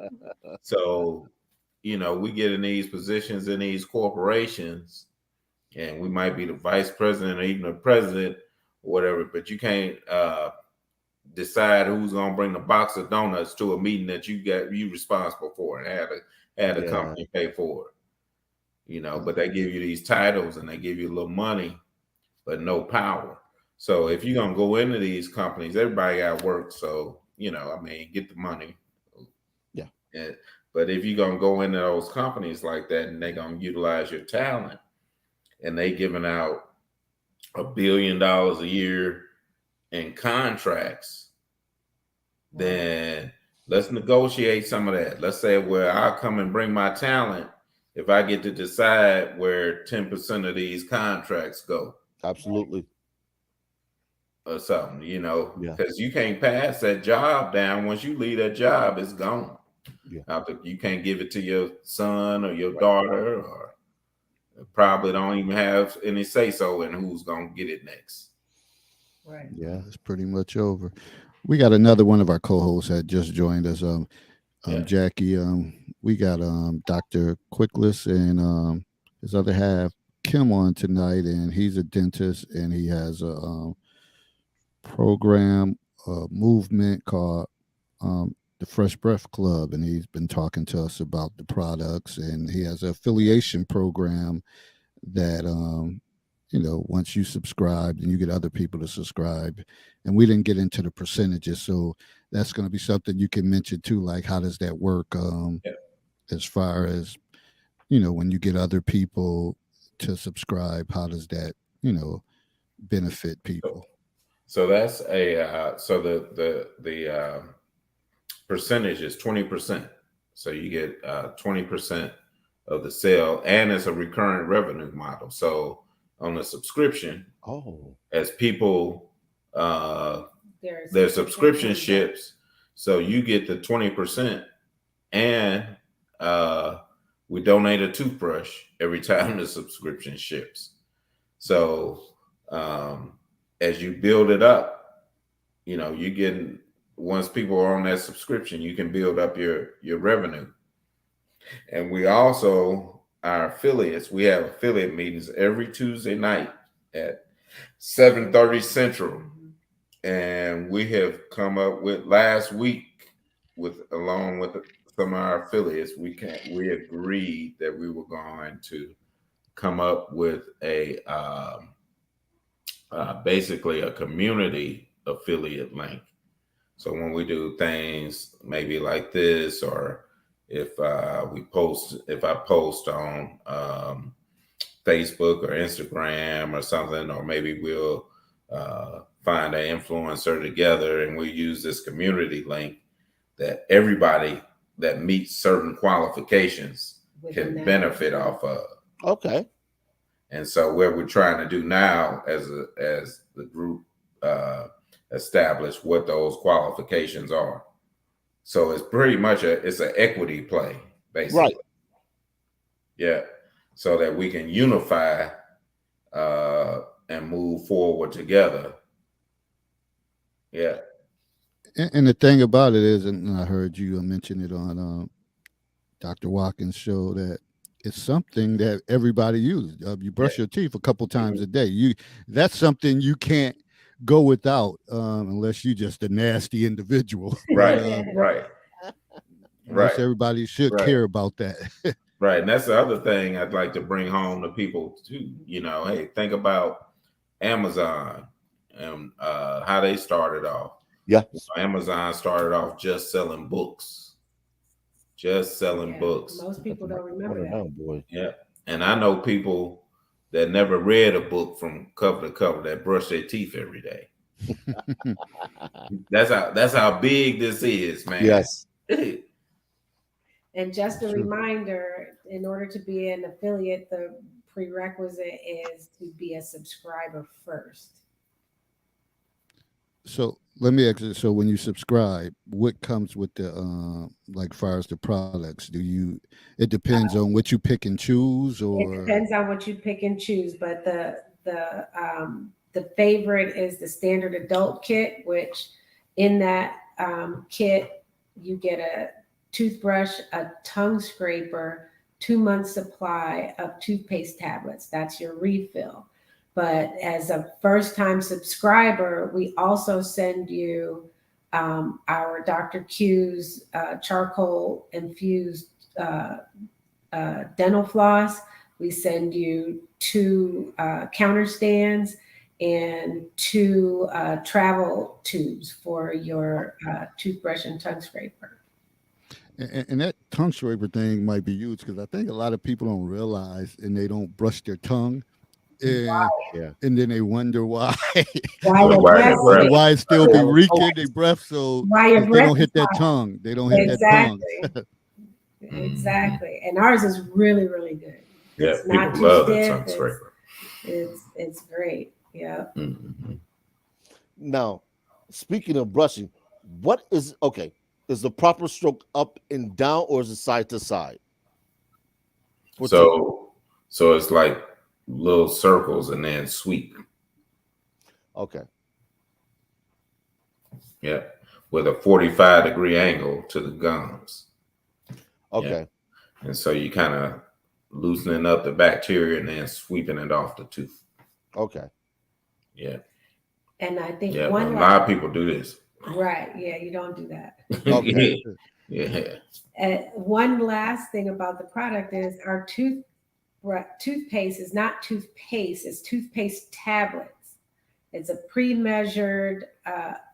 So, we get in these positions in these corporations, and we might be the vice president or even the president or whatever, but you can't decide who's gonna bring the box of donuts to a meeting that you responsible for and had a Yeah. company pay for it. But they give you these titles and they give you a little money, but no power. So if you're gonna go into these companies, everybody got work. So get the money. Yeah. But if you're gonna go into those companies like that and they're gonna utilize your talent, and they giving out $1 billion a year in contracts, then let's negotiate some of that. Let's say, well, I'll come and bring my talent if I get to decide where 10% of these contracts go Absolutely. or something, Yeah. because you can't pass that job down. Once you leave that job, it's gone. Yeah. You can't give it to your son or your daughter, or probably don't even have any say so in who's going to get it next. Right. Yeah. It's pretty much over. We got another one of our co-hosts that just joined us. Yeah. Jackie. We got Dr. Quigless and his other half Kim on tonight, and he's a dentist, and he has a program, movement called the Fresh Breath Club, and he's been talking to us about the products, and he has an affiliation program that once you subscribe, then you get other people to subscribe, and we didn't get into the percentages, so that's going to be something you can mention too, like how does that work, Yeah. as far as when you get other people to subscribe, how does that benefit people? So that's so the percentage is 20%. So you get 20% of the sale, and it's a recurrent revenue model. So on the subscription, as people their subscription ships, so you get the 20%, and we donate a toothbrush every time the subscription ships. So as you build it up, you getting, once people are on that subscription, you can build up your revenue. And we also, our affiliates, we have affiliate meetings every Tuesday night at 7:30 Central. And we have come up with last week, along with some of our affiliates, we agreed that we were going to come up with a basically a community affiliate link. So when we do things maybe like this, or if if I post on Facebook or Instagram or something, or maybe we'll find an influencer together and we'll use this community link that everybody that meets certain qualifications Within can that benefit group. off of. Okay. And so what we're trying to do now as the group establish what those qualifications are. So it's pretty much it's an equity play, basically. Right. Yeah. So that we can unify and move forward together. Yeah. And the thing about it is, and I heard you mention it on Dr. Watkins' show, that it's something that everybody uses. You brush your teeth a couple times a day. That's something you can't go without unless you're just a nasty individual. Right. Right. Most everybody should care about that. Right. And that's the other thing I'd like to bring home to people too. Hey, think about Amazon and how they started off. Yeah. Amazon started off just selling books. Just selling books. Most people don't remember that. Boy. Yeah. And I know people that never read a book from cover to cover that brush their teeth every day. That's how big this is, man. Yes. And just a reminder, in order to be an affiliate, the prerequisite is to be a subscriber first. So let me ask you, so when you subscribe, what comes with the like far as the products? It depends on what you pick and choose, or it depends on what you pick and choose, but the favorite is the standard adult kit, which in that kit you get a toothbrush, a tongue scraper, 2-month supply of toothpaste tablets. That's your refill. But as a first-time subscriber, we also send you our Dr. Q's charcoal-infused dental floss. We send you 2 counter stands and 2 travel tubes for your toothbrush and tongue scraper. And that tongue scraper thing might be used because I think a lot of people don't realize and they don't brush their tongue. And then they wonder why it still be reeking their breath. So they don't hit that tongue. They don't hit that tongue. Exactly. And ours is really, really good. Yeah, it's not people love stiff. the tongue scraper. It's great. Yeah. Mm-hmm. Now, speaking of brushing, is the proper stroke up and down, or is it side to side? So it's like little circles and then sweep. Okay. Yeah, with a 45-degree angle to the gums. Okay. Yeah. And so you kind of loosening up the bacteria and then sweeping it off the tooth. Okay. Yeah. And I think a lot of people do this. Right. Yeah, you don't do that. Okay. Yeah. One last thing about the product is our toothpaste is not toothpaste, it's toothpaste tablets. It's a pre-measured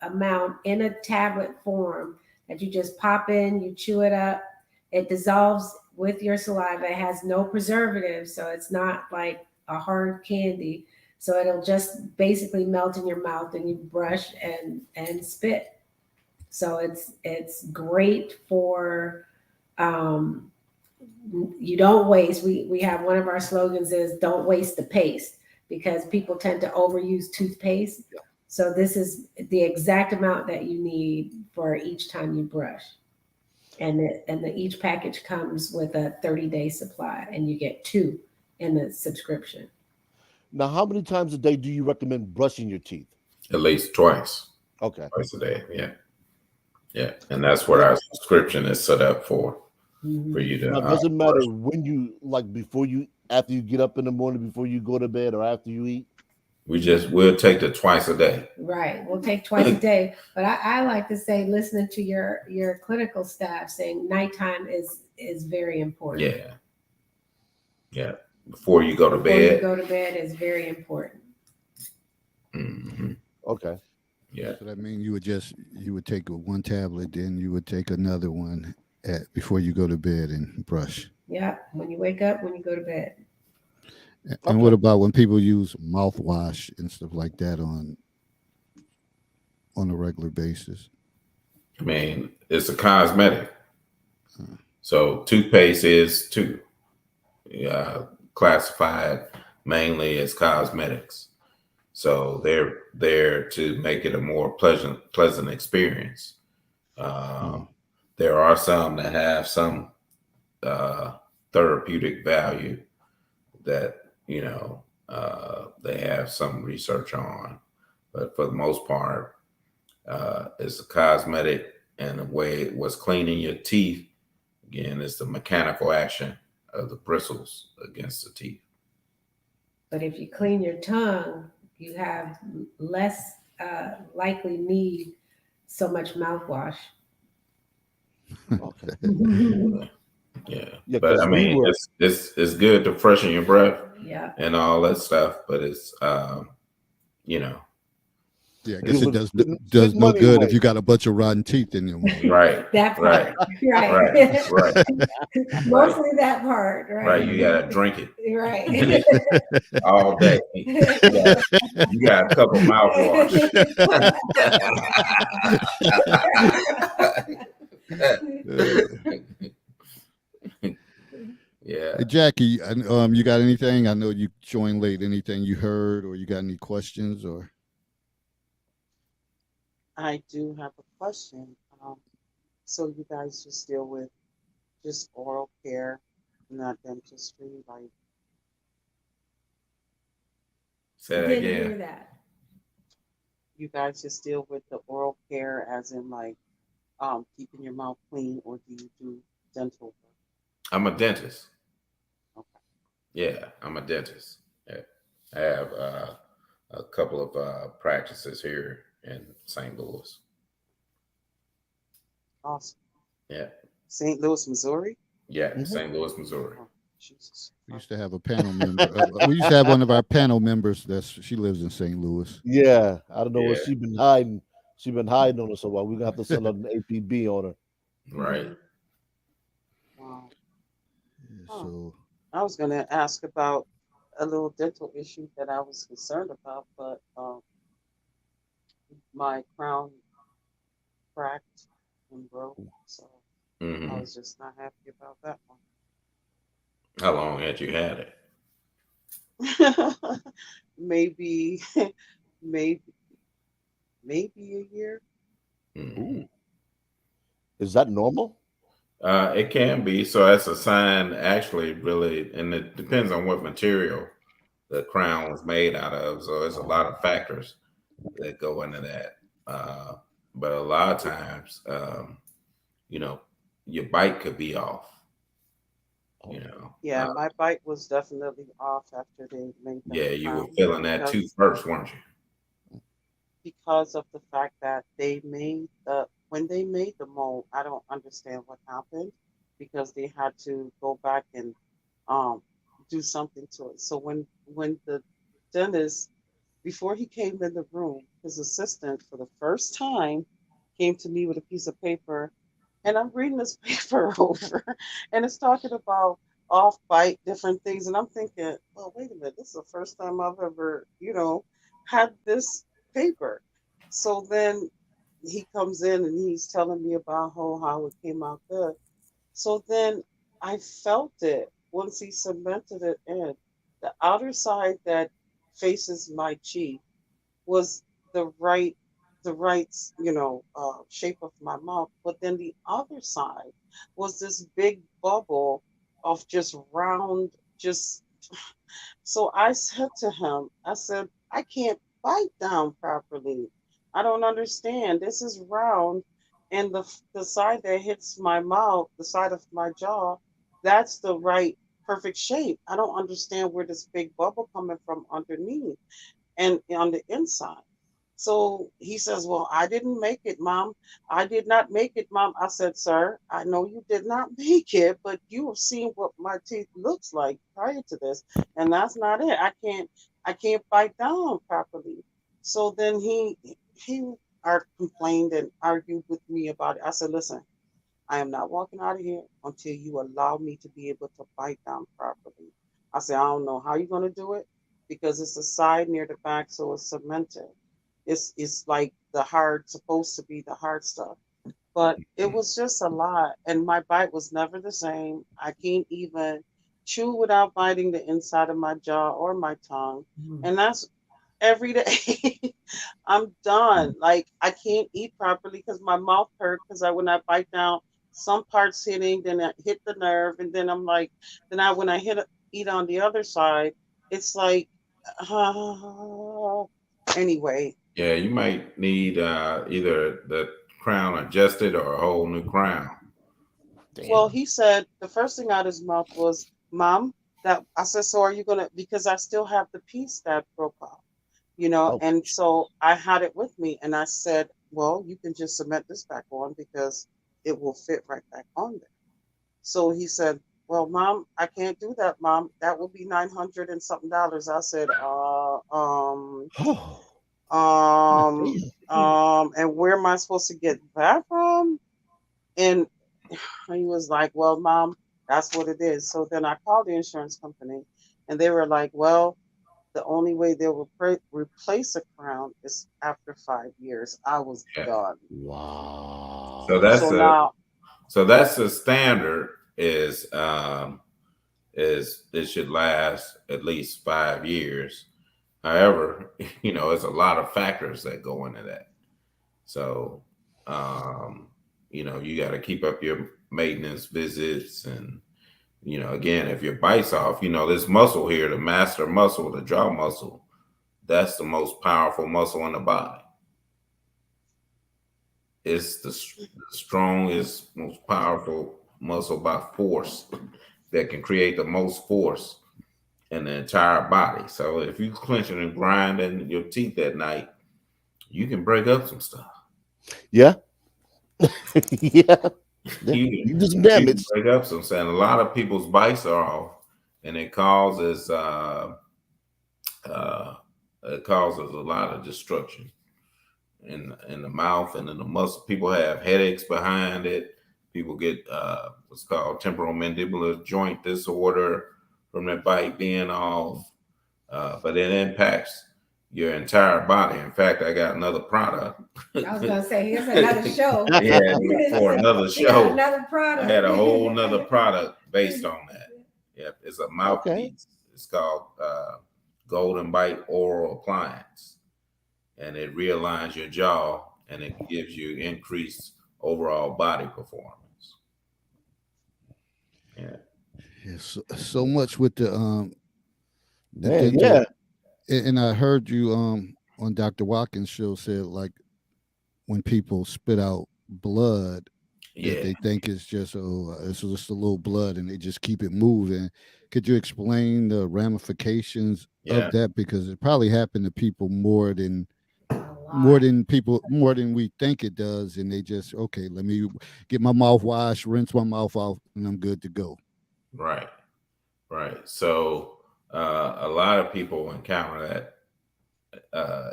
amount in a tablet form that you just pop in, you chew it up. It dissolves with your saliva. It has no preservatives, so it's not like a hard candy. So it'll just basically melt in your mouth and you brush and spit. So it's great for you don't waste. We have one of our slogans is don't waste the paste, because people tend to overuse toothpaste. Yeah. So this is the exact amount that you need for each time you brush. And each package comes with a 30-day supply, and you get 2 in the subscription. Now, how many times a day do you recommend brushing your teeth? At least twice. Okay. Twice a day. Yeah. Yeah. And that's what our subscription is set up for. For you to. Now, does it matter when you after you get up in the morning, before you go to bed, or after you eat? We'll take the twice a day. Right. We'll take twice a day. But I like to say, listening to your clinical staff saying nighttime is very important. Yeah, yeah. Before you go to Before you bed. go to bed is very important. Hmm. Okay. Yeah. So that means you would take one tablet, then you would take another one before you go to bed and brush. Yeah. When you wake up, when you go to bed. And what Okay. about when people use mouthwash and stuff like that on a regular basis? I mean, it's a cosmetic. Uh, So toothpaste is too uh, classified mainly as cosmetics. So they're there to make it a more pleasant experience. mm, Um, there are some that have some uh, therapeutic value that they have some research on, but for the most part, it's a cosmetic, and the way it was cleaning your teeth again is the mechanical action of the bristles against the teeth. But if you clean your tongue, you have less likely need so much mouthwash. Okay. Yeah, Yeah, but I because we mean, were. it's good to freshen your breath Yeah. and all that stuff, but it's you know, yeah, I We guess it were does spitting does no money good if away. you got a bunch of rotten teeth in your mouth. right, That right, part. Right. right, right, right, Mostly that part. right. Right. You gotta drink Right. it all day. You got a couple mouthwash. Uh, Yeah. Hey Jackie, you got anything? I know you joined late. Anything you heard, or you got any questions, or I do have a question. Um, so you guys just deal with just oral care, not dentistry, like Say I that didn't hear again. that. you guys just deal with the oral care as in like keeping your mouth clean, or do you do dental work? I'm a dentist. Okay, Yeah, I'm a dentist. Yeah. I have a couple of practices here in St. Louis. awesome. Yeah, St. Louis, Missouri? yeah, Mhm. St. Louis, Missouri. Oh, Jesus. we used to Okay. have a panel member. We used to have one of our panel members. She lives in St. Louis. Yeah, I don't know what Yeah, she been hiding. She been hiding on us a while. We're gonna have to send out an APB on her. right. Mhm. Wow. Yeah, Huh. so I was going to ask about a little dental issue that I was concerned about, but my crown cracked and broke, so I Hmm. was just not happy about that How long had you had it? one. maybe, maybe, maybe a year. Hmm. Ooh, is that normal? It can be. So that's a sign, actually, really, and it depends on what material the crown was made out of. So there's a lot of factors that go into that. Uh, but a lot of times, you know, your bite could be off. You Oh, know, Yeah, my bite was definitely off after they made that yeah, you were crown feeling that too because first, weren't you? of the fact that they made the when they made the mold, I don't understand what happened because they had to go back and um do something to it. So when the dentist, before he came in the room, his assistant for the first time came to me with a piece of paper, and I'm reading this paper over, and it's talking about off bite, different things, and I'm thinking, well, wait a minute, this is the first time I've ever, had this paper. So then he comes in and he's telling me about how it came out good. So then I felt it once he cemented it in. The outer side that faces my cheek was the right shape of my mouth, but then the other side was this big bubble of just round, just so I said to him, I said, I can't bite down properly. I don't understand. This is round, and the side that hits my mouth, the side of my jaw, that's the right perfect shape. I don't understand where this big bubble coming from underneath. and on the inside. So he says, "Well, I didn't make it, Mom. I did not make it, Mom." I said, "Sir, I know you did not make it, but you have seen what my teeth looks like prior to this, and that's not it. I can't bite down properly." So then he complained and argued with me about it. I said, "Listen, I am not walking out of here until you allow me to be able to bite down properly." I said, "I don't know how you're going to do it because it's the side near the back, so it's cemented. It's like the hard, supposed to be the hard stuff." But it was just a lot. And my bite was never the same. I can't even chew without biting the inside of my jaw or my tongue. And that's every day. I'm done. Like I can't eat properly because my mouth hurt because I when I bite down, some parts hitting, then I hit the nerve, and then I'm like, then I when I eat on the other side, it's like, anyway. Yeah, you might need either the crown adjusted or a whole new crown. Well, Damn. he said the first thing out of his mouth was, "Mom," that I said, "So are you gonna?" Because I still have the piece that broke off. Oh, And so I had it with me, and I said, "Well, you can just cement this back on because it will fit right back on there." So he said, "Well, Mom, I can't do that, Mom. That will be 900 and something dollars." I said, oh, um, damn. and where am I supposed to get that from?" And he was like, "Well, Mom, that's what it is." So then I called the insurance company, and they were like, "Well, the only way they will replace a crown is after 5 years." I was Yeah. done. So Wow. that's So a now, so that's the standard is it should last at least 5 years. However, it's a lot of factors that go into that. So, um, you got to keep up your maintenance visits. And, again, if your bites off, this muscle here, the master muscle, the jaw muscle, that's the most powerful muscle in the body. It's the strongest, most powerful muscle by force that can create the most force in the entire body. So if you clenching and grinding your teeth at night, you can break up some stuff. Yeah. Yeah. Yeah. You You do some you can damage. break up some stuff. A lot of people's bites are off, and uh, it causes a lot of destruction in the mouth and in the muscle. People have headaches behind it. People get what's called temporal mandibular joint disorder from their bite being off. But it impacts your entire body. In fact, I got another product. I was gonna say, here's another show. Yeah, for another We got show. another I product. had a whole nother product based on that. Yep, it's a Okay. mouthpiece. It's called Golden Bite Oral Appliance, and it realigns your jaw and it gives you increased overall body performance. Yeah, Yeah, so much with the Man, dental, yeah. and I heard you on Dr. Watkins' show said like when people spit out blood that yeah, they think is just it's just a little blood and they just keep it moving. Could you explain the ramifications yeah. of that because it probably happened to people A lot. more than we think it does, and they just okay, let me get my mouth washed, rinse my mouth off, and I'm good to go. Right, right. So a lot of people encounter that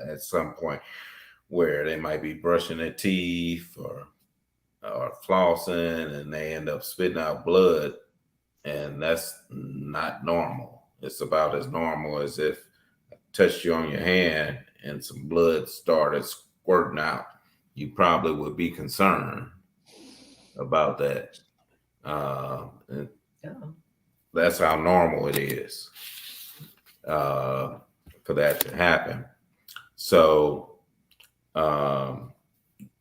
at some point where they might be brushing their teeth or flossing and they end up spitting out blood, and that's not normal. It's about as normal as if I touched you on your hand and some blood started squirting out. You probably would be concerned about that. And Uh-oh. that's how normal it is uh, for that to happen. So um,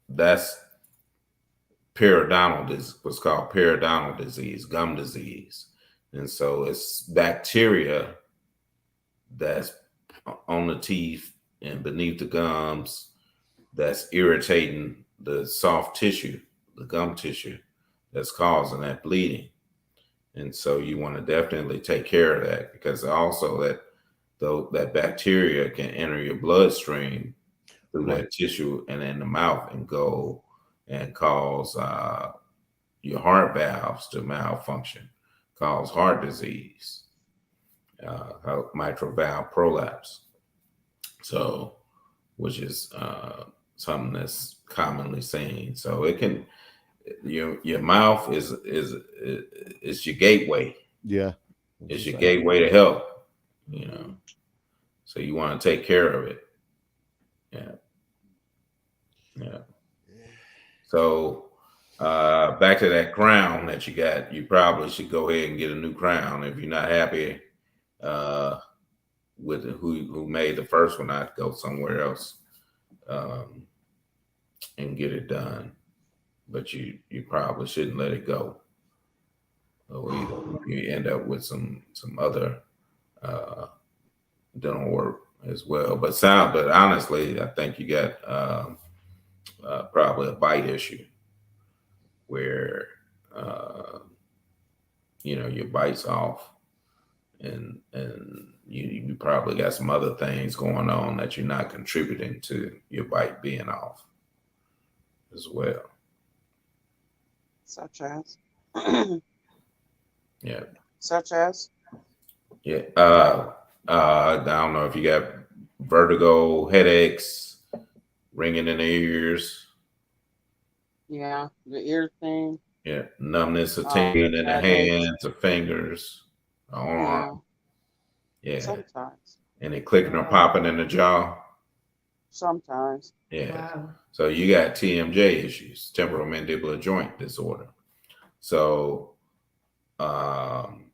that's periodontal is what's called periodontal disease, gum disease. And so it's bacteria that's on the teeth and beneath the gums that's irritating the soft tissue, the gum tissue that's causing that bleeding. And so you want to definitely take care of that because also that though that bacteria can enter your bloodstream through Right. that tissue and in the mouth and go and cause your heart valves to malfunction, cause heart disease, mitral valve prolapse. So, which is something that's commonly seen. So it can your mouth is your gateway. Yeah. It's That's your exactly gateway to health. You know, Mhm. so you want to take care of it. Yeah, yeah. So back to that crown that you got, you probably should go ahead and get a new crown if you're not happy uh, with who made the first one. I'd go somewhere else um, and get it done. But you probably shouldn't let it go. Or you end up with some other uh, dental work as well. But honestly, I think you got probably a bite issue where uh, your bites off, and you probably got some other things going on that you're not contributing to your bite being off as well. Such as, Yeah, such as, yeah. I don't know if you got vertigo, headaches, ringing in the ears. yeah, the ear thing, Yeah, numbness or tingling in the headaches, hands or fingers, arm. yeah, Yeah, sometimes, and it clicking or Wow. popping in the jaw. sometimes, Yeah. Wow. So you got TMJ issues, temporal mandibular joint disorder. So, um,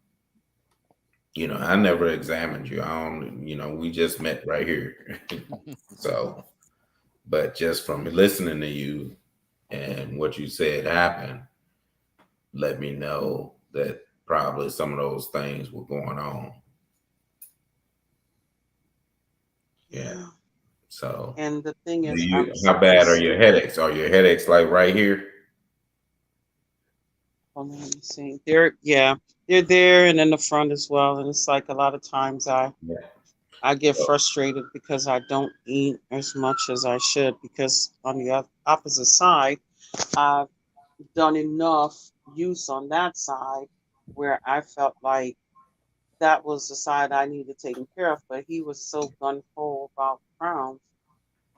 I never examined you. I don't, we just met right here. So, but just from listening to you and what you said happened, let me know that probably some of those things were going on. Yeah. yeah. So, And the thing do is, you? How bad are your headaches? Are your headaches like right here? hold on, let me see. They're there and in the front as well. And it's like a lot of times Yeah. I get So, frustrated because I don't eat as much as I should because on the opposite side, I've done enough use on that side where I felt like that was the side I needed taken care of. But he was so gun ho about crowns.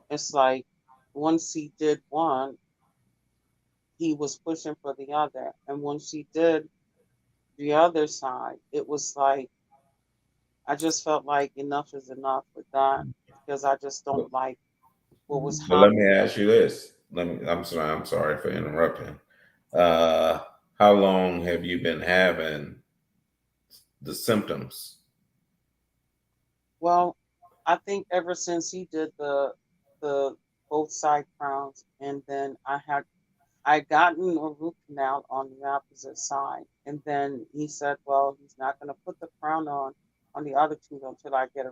It's like once he did one, he was pushing for the other. And once he did the other side, it was like I just felt like enough is enough with that because I just don't like what was but let me happening. ask you this. I'm sorry for interrupting. Uh, how long have you been having the symptoms? Well, I think ever since he did the both side crowns, and then I gotten a root canal on the opposite side, and then he said, well, he's not going to put the crown on the other two until I get a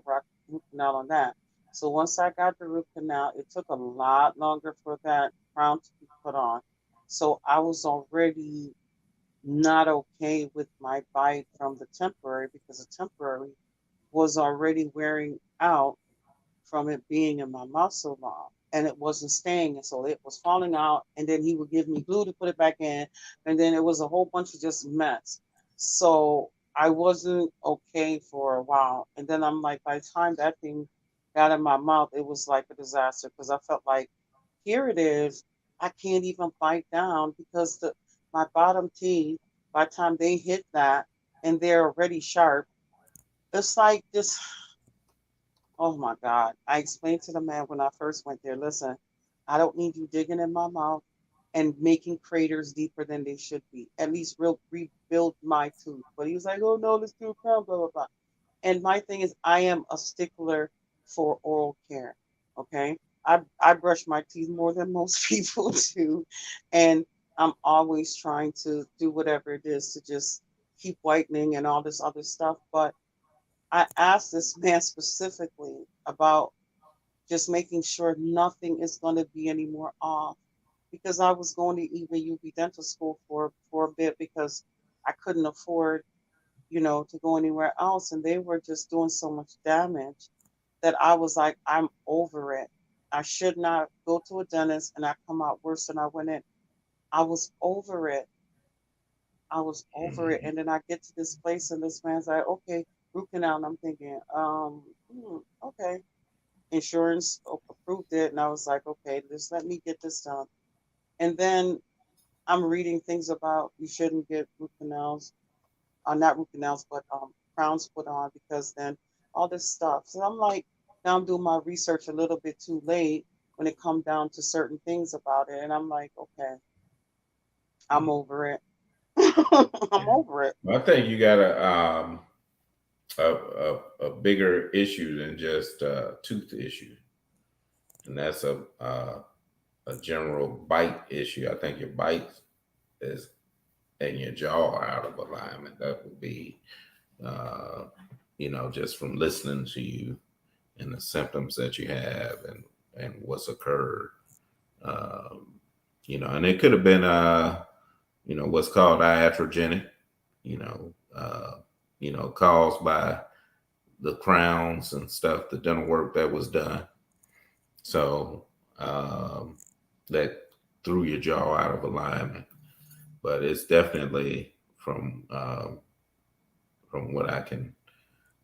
root canal on that. So once I got the root canal, it took a lot longer for that crown to be put on. So I was already not okay with my bite from the temporary because the temporary was already wearing out from it being in my muscle long and it wasn't staying. And so it was falling out. And then he would give me glue to put it back in. And then it was a whole bunch of just mess. So I wasn't okay for a while. And then I'm like, by the time that thing got in my mouth, it was like a disaster because I felt like, here it is. I can't even bite down because my bottom teeth, by the time they hit that and they're already sharp, it's like this. Oh my God. I explained to the man when I first went there, listen, I don't need you digging in my mouth and making craters deeper than they should be. At least rebuild my tooth. But he was like, oh no, let's do a crown, blah, blah, blah. And my thing is, I am a stickler for oral care. Okay. I brush my teeth more than most people do. And I'm always trying to do whatever it is to just keep whitening and all this other stuff. But I asked this man specifically about just making sure nothing is going to be any more off because I was going to even UB dental school for a bit because I couldn't afford to go anywhere else. And they were just doing so much damage that I was like, I'm over it. I should not go to a dentist and I come out worse than I went in. I was over it. I was over it. Mhm. And then I get to this place and this man's like, okay, root canal. And I'm thinking, okay. Insurance approved it. And I was like, okay, just let me get this done. And then I'm reading things about you shouldn't get root canals, not root canals, but crowns put on because then all this stuff. So I'm like, now I'm doing my research a little bit too late when it come down to certain things about it. And I'm like, okay, I'm over it. I'm over it. I think you got a bigger issue than just a tooth issue, and that's a general bite issue. I think your bite is and your jaw are out of alignment. That would be, uh, just from listening to you and the symptoms that you have and what's occurred. Um, and it could have been what's called iatrogenic, you know, uh, caused by the crowns and stuff, the dental work that was done. So that threw your jaw out of alignment. But it's definitely from what I can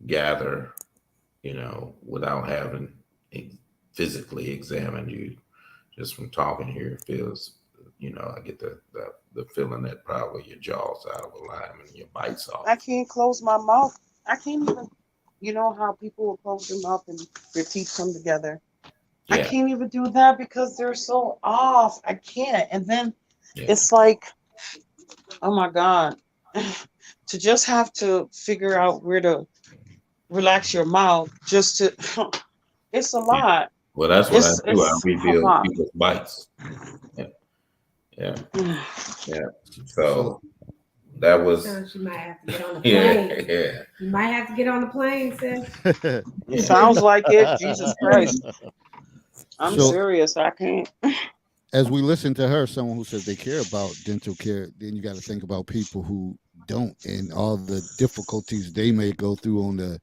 gather, without having physically examined you, just from talking here, it feels, I get the feeling that probably your jaw's out of alignment and your bites I off. can't close my mouth. I can't even, how people will close their mouth and their teeth come together. I Yeah, can't even do that because they're so off. I can't. And then yeah, it's like, oh my God, to just have to figure out where to relax your mouth just to, it's a yeah. lot. Well, that's what I do. I It's a reveal lot. people's bites. Yeah, yeah, yeah. So So that was, So you might have to get on the yeah, plane. yeah, You might have to get on the plane, sis. yeah. Sounds like it. Jesus Christ. I'm so serious. I can't. as we listen to her, someone who says they care about dental care, then you got to think about people who don't and all the difficulties they may go through on a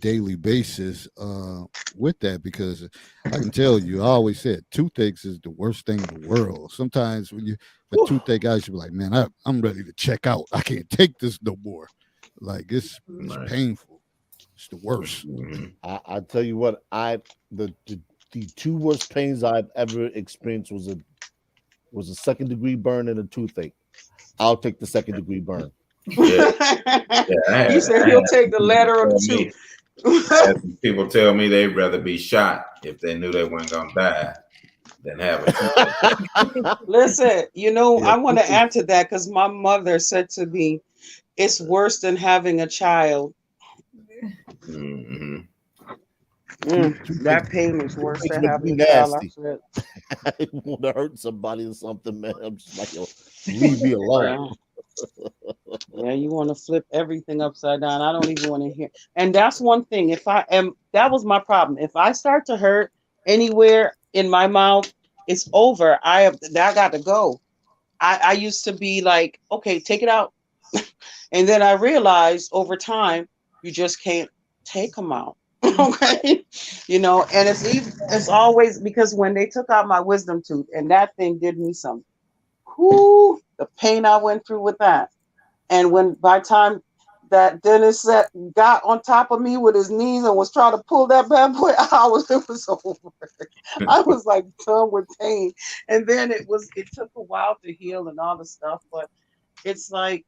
daily basis with that. Because I can tell you, I always said toothaches is the worst thing in the world. Sometimes when you a Whew. toothache, I should be like, man, I'm ready to check out. I can't take this no more. Like it's Right. painful. It's the worst. Mhm. I tell you what, the two worst pains I've ever experienced was a second degree burn and a toothache. I'll take the second degree burn. Yeah, yeah. You said I had he'll take some the people letter of tell the two. me, I had some people tell me they'd rather be shot if they knew they weren't gonna die than have a toothache. Listen, Yeah, I want to add to that because my mother said to me, it's worse than having a child. Hmm. toothaches, That pain is worse toothaches than make having me a child. I nasty. said, I want to hurt somebody or something, man. I'm just like, yo, leave me alone. yeah, yeah, you want to flip everything upside down. I don't even want to hear. And that's one thing. If I am, that was my problem. If I start to hurt anywhere in my mouth, it's over. I got to go. I used to be like, okay, take it out. And then I realized over time, you just can't take them out. Okay. And it's always because when they took out my wisdom tooth and that thing did me some, whoo, the pain I went through with that. And when by the time that dentist got on top of me with his knees and was trying to pull that bad boy out, it was over. I was like done with pain. And then it took a while to heal and all the stuff, but it's like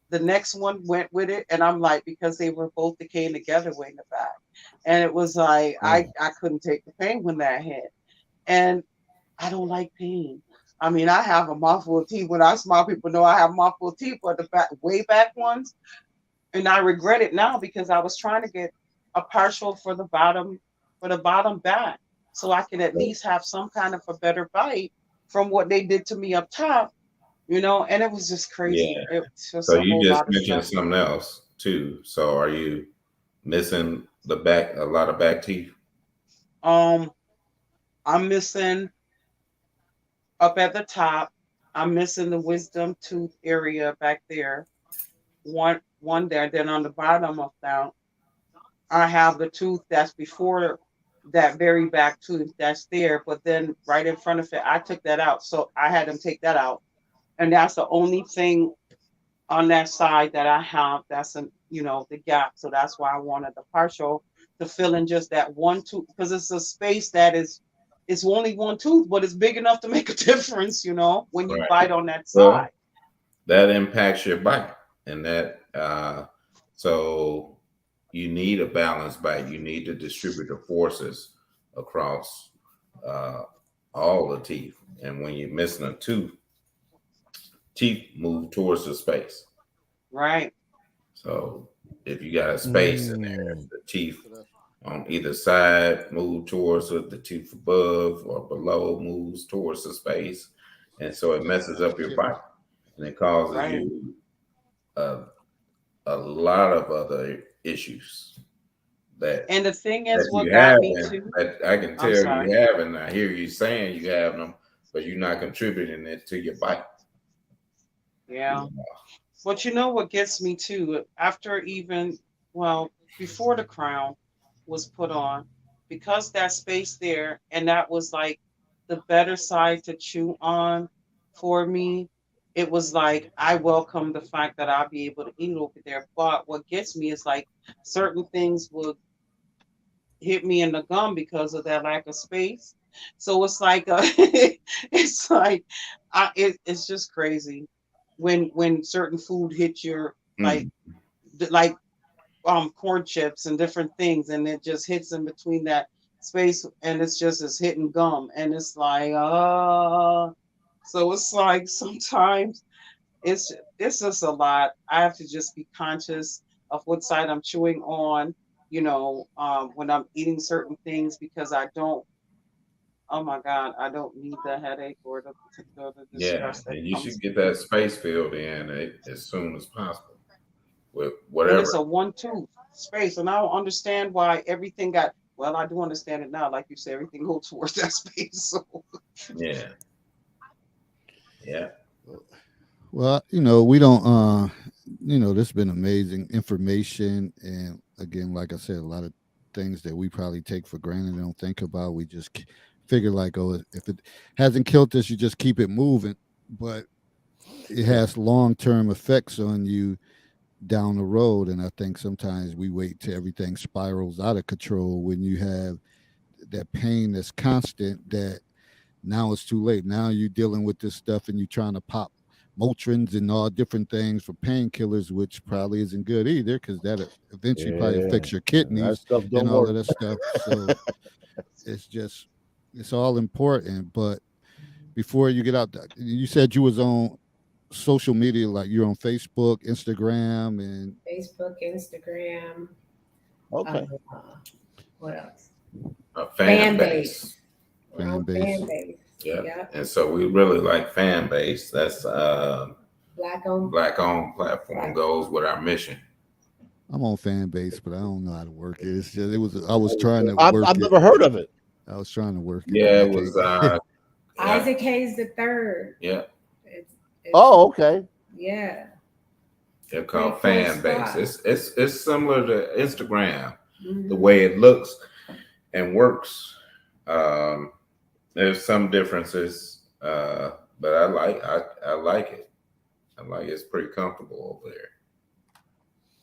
the next one went with it, and I'm like, because they were both decaying together way in the back. And it was like Oh, I couldn't take the pain when that hit. And I don't like pain. I mean, I have a mouthful of teeth. When I smile, people know I have a mouthful of teeth, but the back, way back ones, and I regret it now because I was trying to get a partial for the bottom back, so I can at least have some kind of a better bite from what they did to me up top, and it was just crazy. Yeah. It's just So a you whole just lot of mentioned stuff. something else too. So are you missing a lot of back teeth? Um, I'm missing up at the top. I'm missing the wisdom tooth area back there. One one there. Then on the bottom of that, I have the tooth that's before that very back tooth that's there, but then right in front of it, I took that out. So I had them take that out. And that's the only thing on that side that I have that's the gap. So that's why I wanted the partial to fill in just that one tooth because it's a space that is it's only one tooth, but it's big enough to make a difference, when you Right. bite on that Well, side. that impacts your bite, and that so you need a balanced bite. You need to distribute the forces across uh, all the teeth, and when you're missing a tooth, teeth move towards the space. Right. So if you got a space in there, Mm. the teeth on either side move towards it, the tooth above or below moves towards the space, and so it messes up your bite, and it causes Right. you a, a lot of other issues that And the thing that is what you got have, me and too. that I can I'm tell you sorry. have, and I hear you saying you have them, but you're not contributing it to your bite. Yeah. But you know what gets me too? After even, well, before the crown was put on, because that space there, and that was like the better side to chew on for me, it was like I welcome the fact that I'll be able to eat over there. But what gets me is like certain things would hit me in the gum because of that lack of space. So it's like it's like it's just crazy when certain food hits your like Mm. like corn chips and different things and it just hits in between that space and it's just as hitting gum and it's like so it's like sometimes it's just a lot. I have to just be conscious of what side I'm chewing on, when I'm eating certain things because I don't. Oh my God, I don't need the headache or the Yeah, distress that and you comes should get with that it. space filled in as soon as possible with And it's whatever. a one-two space, and I don't understand why everything got. Well, I do understand it now, like you said, everything go towards that space. So Yeah, yeah, Well, we don't there's been amazing information, and again, like I said, a lot of things that we probably take for granted and don't think about. We just figure like, oh, if it hasn't killed us, you just keep it moving. But it Yeah. has long-term effects on you down the road, and I think sometimes we wait till everything spirals out of control when you have that pain that's constant, that now it's too late. Now you're dealing with this stuff and you're trying to pop Motrins and all different things for painkillers, which probably isn't good either, because that eventually probably Yeah. affects your That kidneys stuff and don't all work. of that stuff. So it's just, it's all important. But before you get out, you said you was on social media, like you're on Facebook, Instagram, and Facebook, Instagram, uh, Okay. what else? a fan Fan base. base. We're fan on fan base. base. Yeah, Yep. and so we really like fan base. That's Black owned black owned platform platform. goes with our mission. I'm on fan base, but I don't know how to work it. It's just, I was trying to I've work it. never heard of it. I was trying to work it, but Yeah, I it was. can't. Yeah, Isaac Hayes the third. yeah, It's Oh, okay. yeah, they're pretty called cool fan base. spot. It's similar to Instagram, the Hmm. way it looks and works. Um, there's some differences, but I like it. I like it. It's pretty comfortable over there.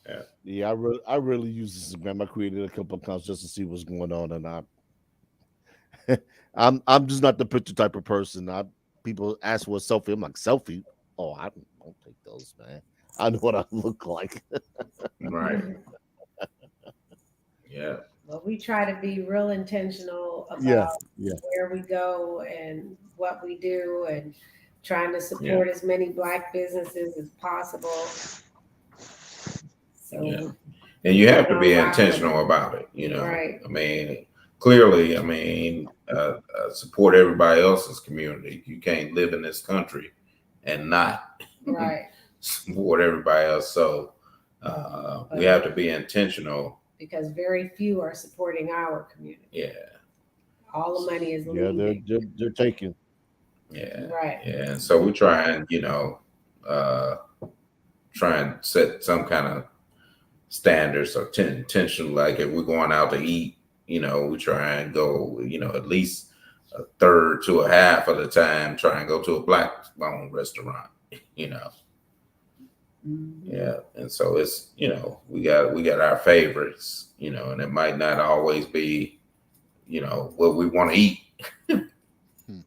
Yeah. Yeah, I really use Instagram. I created a couple accounts just to see what's going on, and I'm just not the picture type of person. People ask for a selfie. I'm like, selfie? Oh, I don't take those, man. I know what I look like. Right. Yeah. Well, we try to be real intentional Yeah, about yeah, where we go and what we do and trying to Yeah. support as many Black businesses as possible. Yeah. So And we you put have it to be on lock for intentional them. about it. You know, Right, I mean, clearly, I mean, support everybody else's community. You can't live in this country and not right. support everybody else. So we But have to be intentional. because very few are supporting our community. Yeah. All the money is yeah. They're leaving. they're taking. Yeah. Right. Yeah. And so we try and, uh, try and set some kind of standards or intention. Like if we're going out to eat, we try and go, at least a third to a half of the time, try and go to a black-owned restaurant, Yeah, and so it's we got our favorites, and it might not always be what we want to eat, Hmm.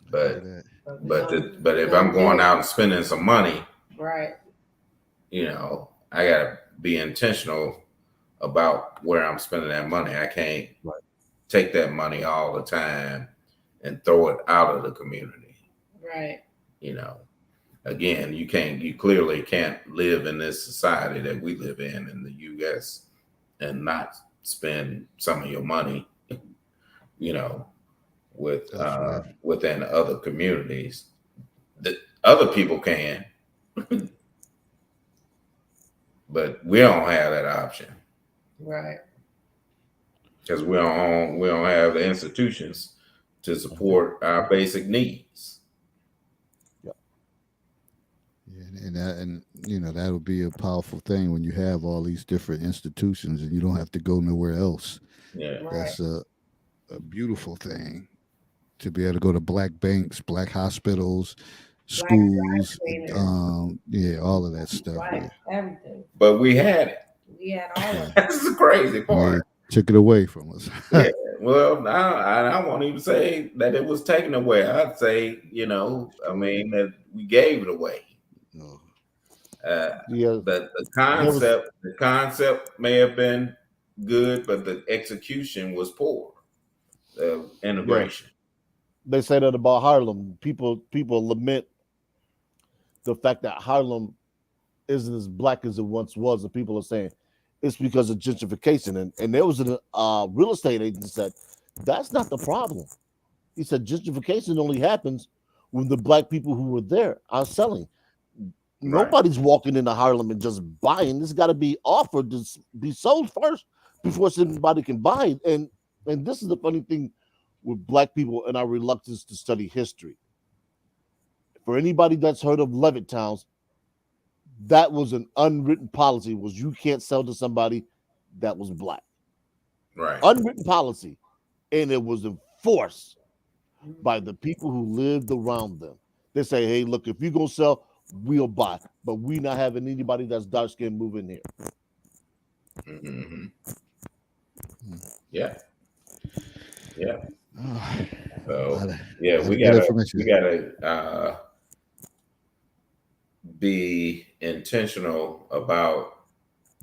but That. but if I'm going out and spending some money, Right. I gotta be intentional about where I'm spending that money. I can't Right. take that money all the time and throw it out of the community. Right. Again, you clearly can't live in this society that we live in the US and not spend some of your money, with That's right. within other communities. The other people can, but we don't have that option Right. because we don't have the institutions to support our basic needs. Yeah, and that would be a powerful thing when you have all these different institutions and you don't have to go nowhere else. Yeah. Right. That's a beautiful thing to be able to go to black banks, black hospitals, Black dry schools, cleaners. yeah, all of that stuff. Right. Everything. But we had it. We had all of it. That's the crazy Yeah. part. They took it away from us. Yeah. Well, now I won't even say that it was taken away. I'd say, that we gave it away. No. Yeah, The concept may have been good, but the execution was poor. The integration. they say that about Harlem. People lament the fact that Harlem isn't as black as it once was, and people are saying it's because of gentrification. And there was a real estate agent that said that's not the problem. He said gentrification only happens when the black people who were there are selling. Right. Nobody's walking into Harlem and just buying. This got to be offered to be sold first before somebody can buy it. And this is the funny thing with black people and our reluctance to study history. For anybody that's heard of Levittowns, that was an unwritten policy, was you can't sell to somebody that was black. Right. Unwritten policy. And it was enforced by the people who lived around them. They say, hey, look, if you're going to sell, we'll buy. But we not having anybody that's dark skinned move in here. Mm-hmm. Yeah. Yeah. So yeah, we gotta be intentional about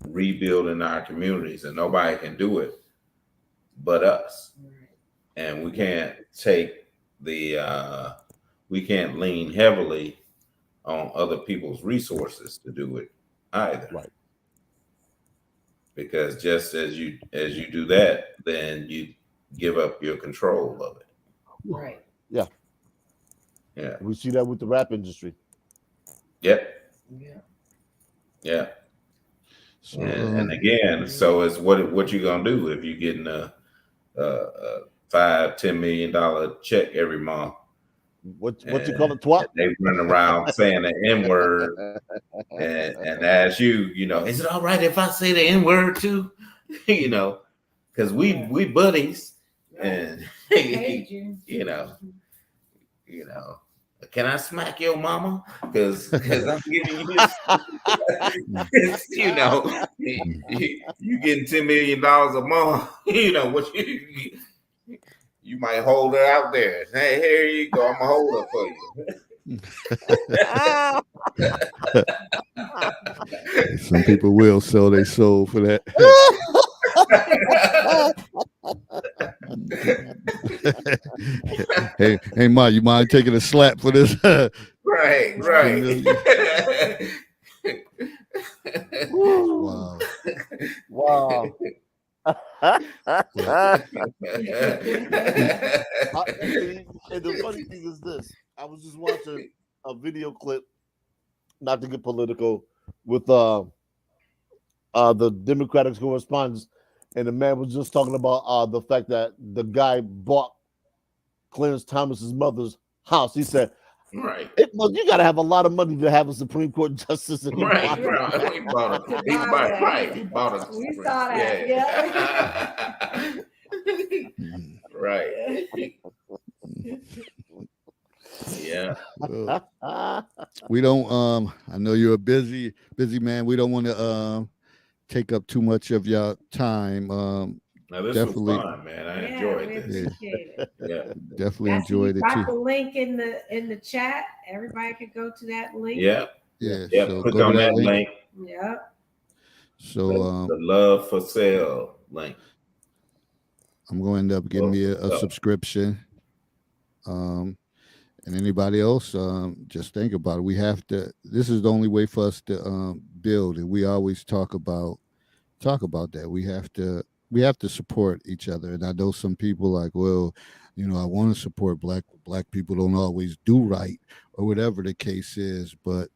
rebuilding our communities, and nobody can do it but us. And we can't lean heavily on other people's resources to do it either. Right. Because just as you do that, then you give up your control of it. Right. Yeah. Yeah. We see that with the rap industry. Yep. Yeah. Yeah. So, And again, so it's what you gonna do if you're getting a $5-10 million check every month? What you call it, twat? They run around saying the N word and ask you, is it all right if I say the N word too? Because we buddies, and Paid you. can I smack your mama? Because I'm giving you this. You getting $10 million a month. What you might hold her out there. Hey, here you go. I'm gonna hold her for you. some people will sell their soul for that. hey, Ma, you mind taking a slap for this? Right. Wow. Wow. And the funny thing is this. I was just watching a video clip, not to get political, with the Democratic correspondents, and the man was just talking about the fact that the guy bought Clarence Thomas's mother's house. He said, Right. Well, you got to have a lot of money to have a Supreme Court justice in your Right, pocket. right. He bought To a, he buy bought one. right. He bought a We saw that. yeah. Mhm. Right. Yeah. Well, we don't. I know you're a busy man. We don't want to take up too much of your time. Now this was Definitely, fun, man. I Yeah, enjoyed we this. yeah, appreciate it. Yeah. definitely Yeah, so you enjoyed it got too. the link in the chat. Everybody could go to that link. Yeah. Yeah. Yeah, Yeah. so Click go to on that that link. link. Yep. So The love for sale link. I'm going to end up getting Love me for a sale. subscription. Um, and anybody else, just think about it. We have to. This is the only way for us to build, and we always talk about that. We have to support each other. And I know some people like, well, I want to support black people don't always do right or whatever the case is. But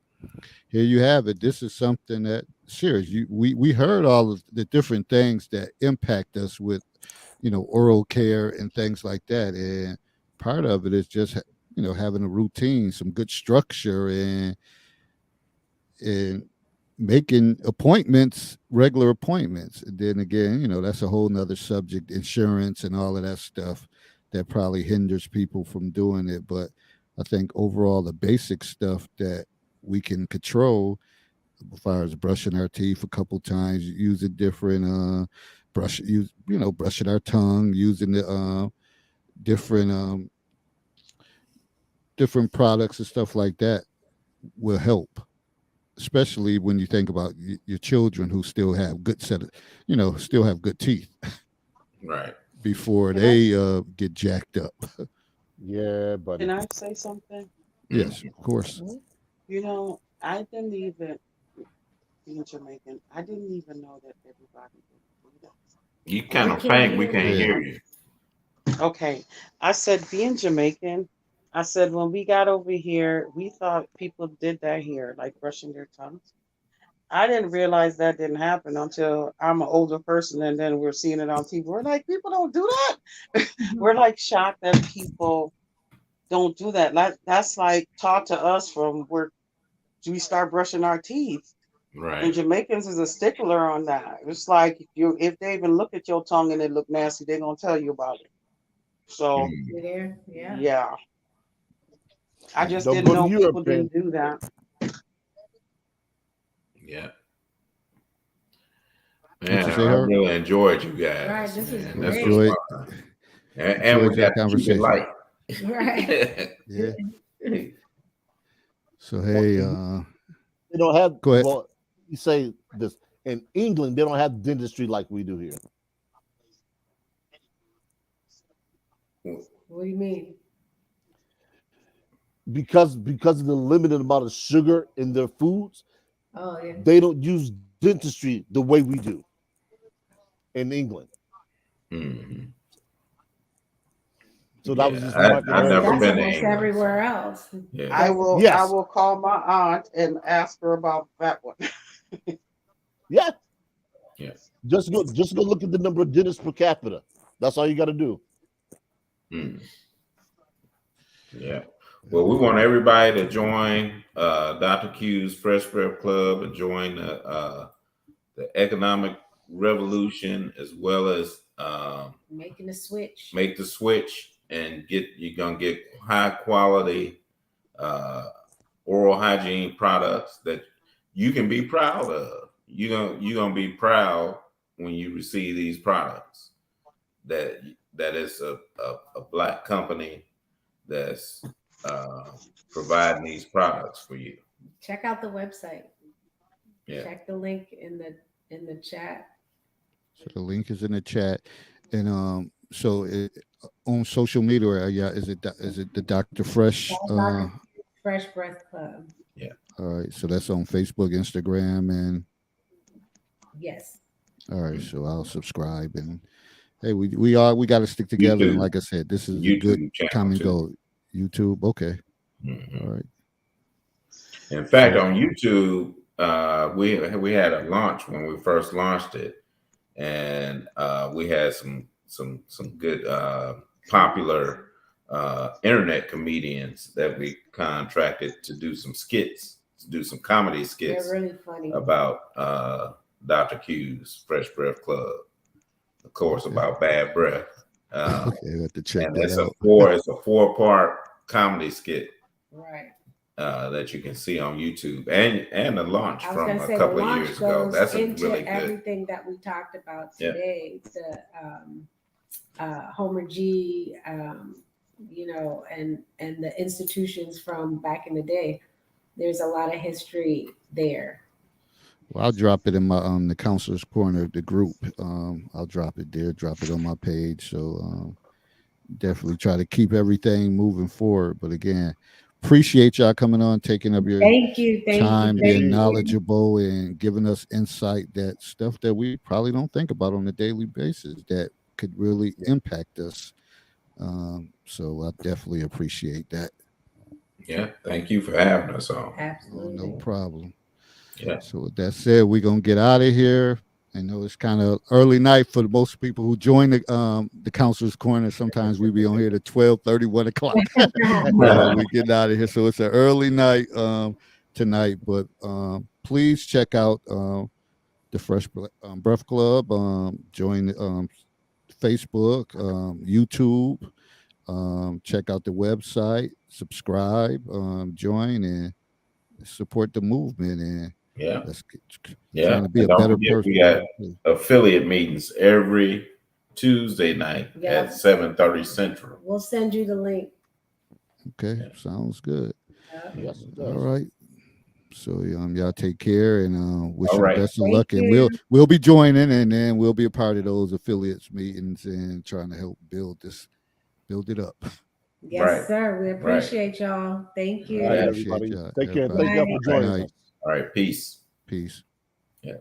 here you have it. This is something that serious. We heard all of the different things that impact us with oral care and things like that. And part of it is just having a routine, some good structure, and making appointments, regular appointments. And then again, that's a whole nother subject, insurance and all of that stuff that probably hinders people from doing it. But I think overall, the basic stuff that we can control, as far as brushing our teeth a couple times, using different brushing our tongue, using the different different products and stuff like that will help, especially when you think about your children who still have good set of, still have good teeth Right. before Can I they get jacked up. Yeah, buddy. can I say something? Yes, of course. You know, I didn't even being Jamaican. I didn't even know that everybody would do You We kind of can't faint. We hear can't Yeah. hear you. you. that. Okay, I said being Jamaican. I said when we got over here, we thought people did that here, like brushing their tongues. I didn't realize that didn't happen until I'm an older person, and then we're seeing it on TV. We're like, people don't do that. We're like shocked that people don't do that. That's like taught to us from where we start brushing our teeth. And Right. Jamaicans is a stickler on that. It's like if they even look at your tongue and it look nasty, they're gonna tell you about it. So Mm. You there? Yeah. yeah, I just Don't didn't go to know Europe, people then. didn't do that. Yeah. What Man, you say, I her? really enjoyed you Right. guys, This is man. This was great. Enjoyed fun. And we enjoyed your got to keep it conversation. light. Right. Yeah. So hey, They don't have, go ahead. well, you say this in England, they don't have dentistry like we do here. What do you mean? Because of the limited amount of sugar in their foods, Oh yeah. they don't use dentistry the way we do in England. Mhm. So that was Yeah, just my I've But never that's been to contribution. almost England. So, everywhere else. yeah. I That's will I Yes. will call my aunt and ask her about that one. Yeah. Yeah. Just go look at the number of dentists per capita. That's all you got to do. Mm. Yeah. Well, we want everybody to join Dr. Q's Fresh Prep Club and join the economic revolution, as well as making the switch. make the switch and you're gonna get high quality uh, oral hygiene products that you can be proud of. You're gonna be proud when you receive these products. That is a black company that's uh, providing these products for you. Check out the website. Yeah. Check the link in the chat. So the link is in the chat, and on social media, yeah, is it the Dr. Fresh? Dr. Fresh Breath Club. Yeah. All right, so that's on Facebook, Instagram, and Yes. all right. So I'll subscribe, and hey, we got to stick together. And YouTube, like I said, this is a good YouTube channel time and too. go. YouTube, okay, Mhm. all right. In fact, So on YouTube, we had a launch when we first launched it, and we had some good popular internet comedians that we contracted to do some skits, to do some comedy They're skits really funny. about Dr. Q's Fresh Breath Club, of course, Okay. about bad breath. Okay, I have to check And that it's out. a 4-part comedy skit Right. that you can see on YouTube, and the launch I was from going to a say the couple of launch years ago. goes That's a into really good. everything that we talked about Yeah. today. The Homer G, and the institutions from back in the day. There's a lot of history there. Well, I'll drop it in my the counselor's corner, the group. I'll drop it there, drop it on my page. So definitely try to keep everything moving forward. But again, appreciate y'all coming on, taking up your Thank you. time, Thank being you. knowledgeable, and giving us insight that stuff that we probably don't think about on a daily basis that could really impact us. So I definitely appreciate that. Yeah, thank you for having us on. Oh, Absolutely. no problem. Yeah. So with that said, we're gonna get out of here. I know it's kind of early night for most people who join the counselor's corner. Sometimes we be on here to 12:30, 1 o'clock. We get out of here. So it's an early night tonight. But please check out the Fresh Breath Club. Join Facebook, YouTube. Check out the website, subscribe, join, and support the movement. And Yeah. let's Yeah. trying to be And a don't better forget, person. we got affiliate meetings every Tuesday night Yeah. at 7:30 Central. We'll send you the link. Okay, Yeah. sounds good. Yes, it All does. right. So y'all take care and wish All you the right. best of Thank luck. And you. we'll be joining, and then we'll be a part of those affiliates meetings and trying to help build it up. Yes, Right. sir. We Right. appreciate y'all. Thank you. All right, Yeah. everybody. Appreciate y'all, Take care. everybody. Thank y'all for Bye. joining Good night. us. All right. Peace. Peace. Yeah.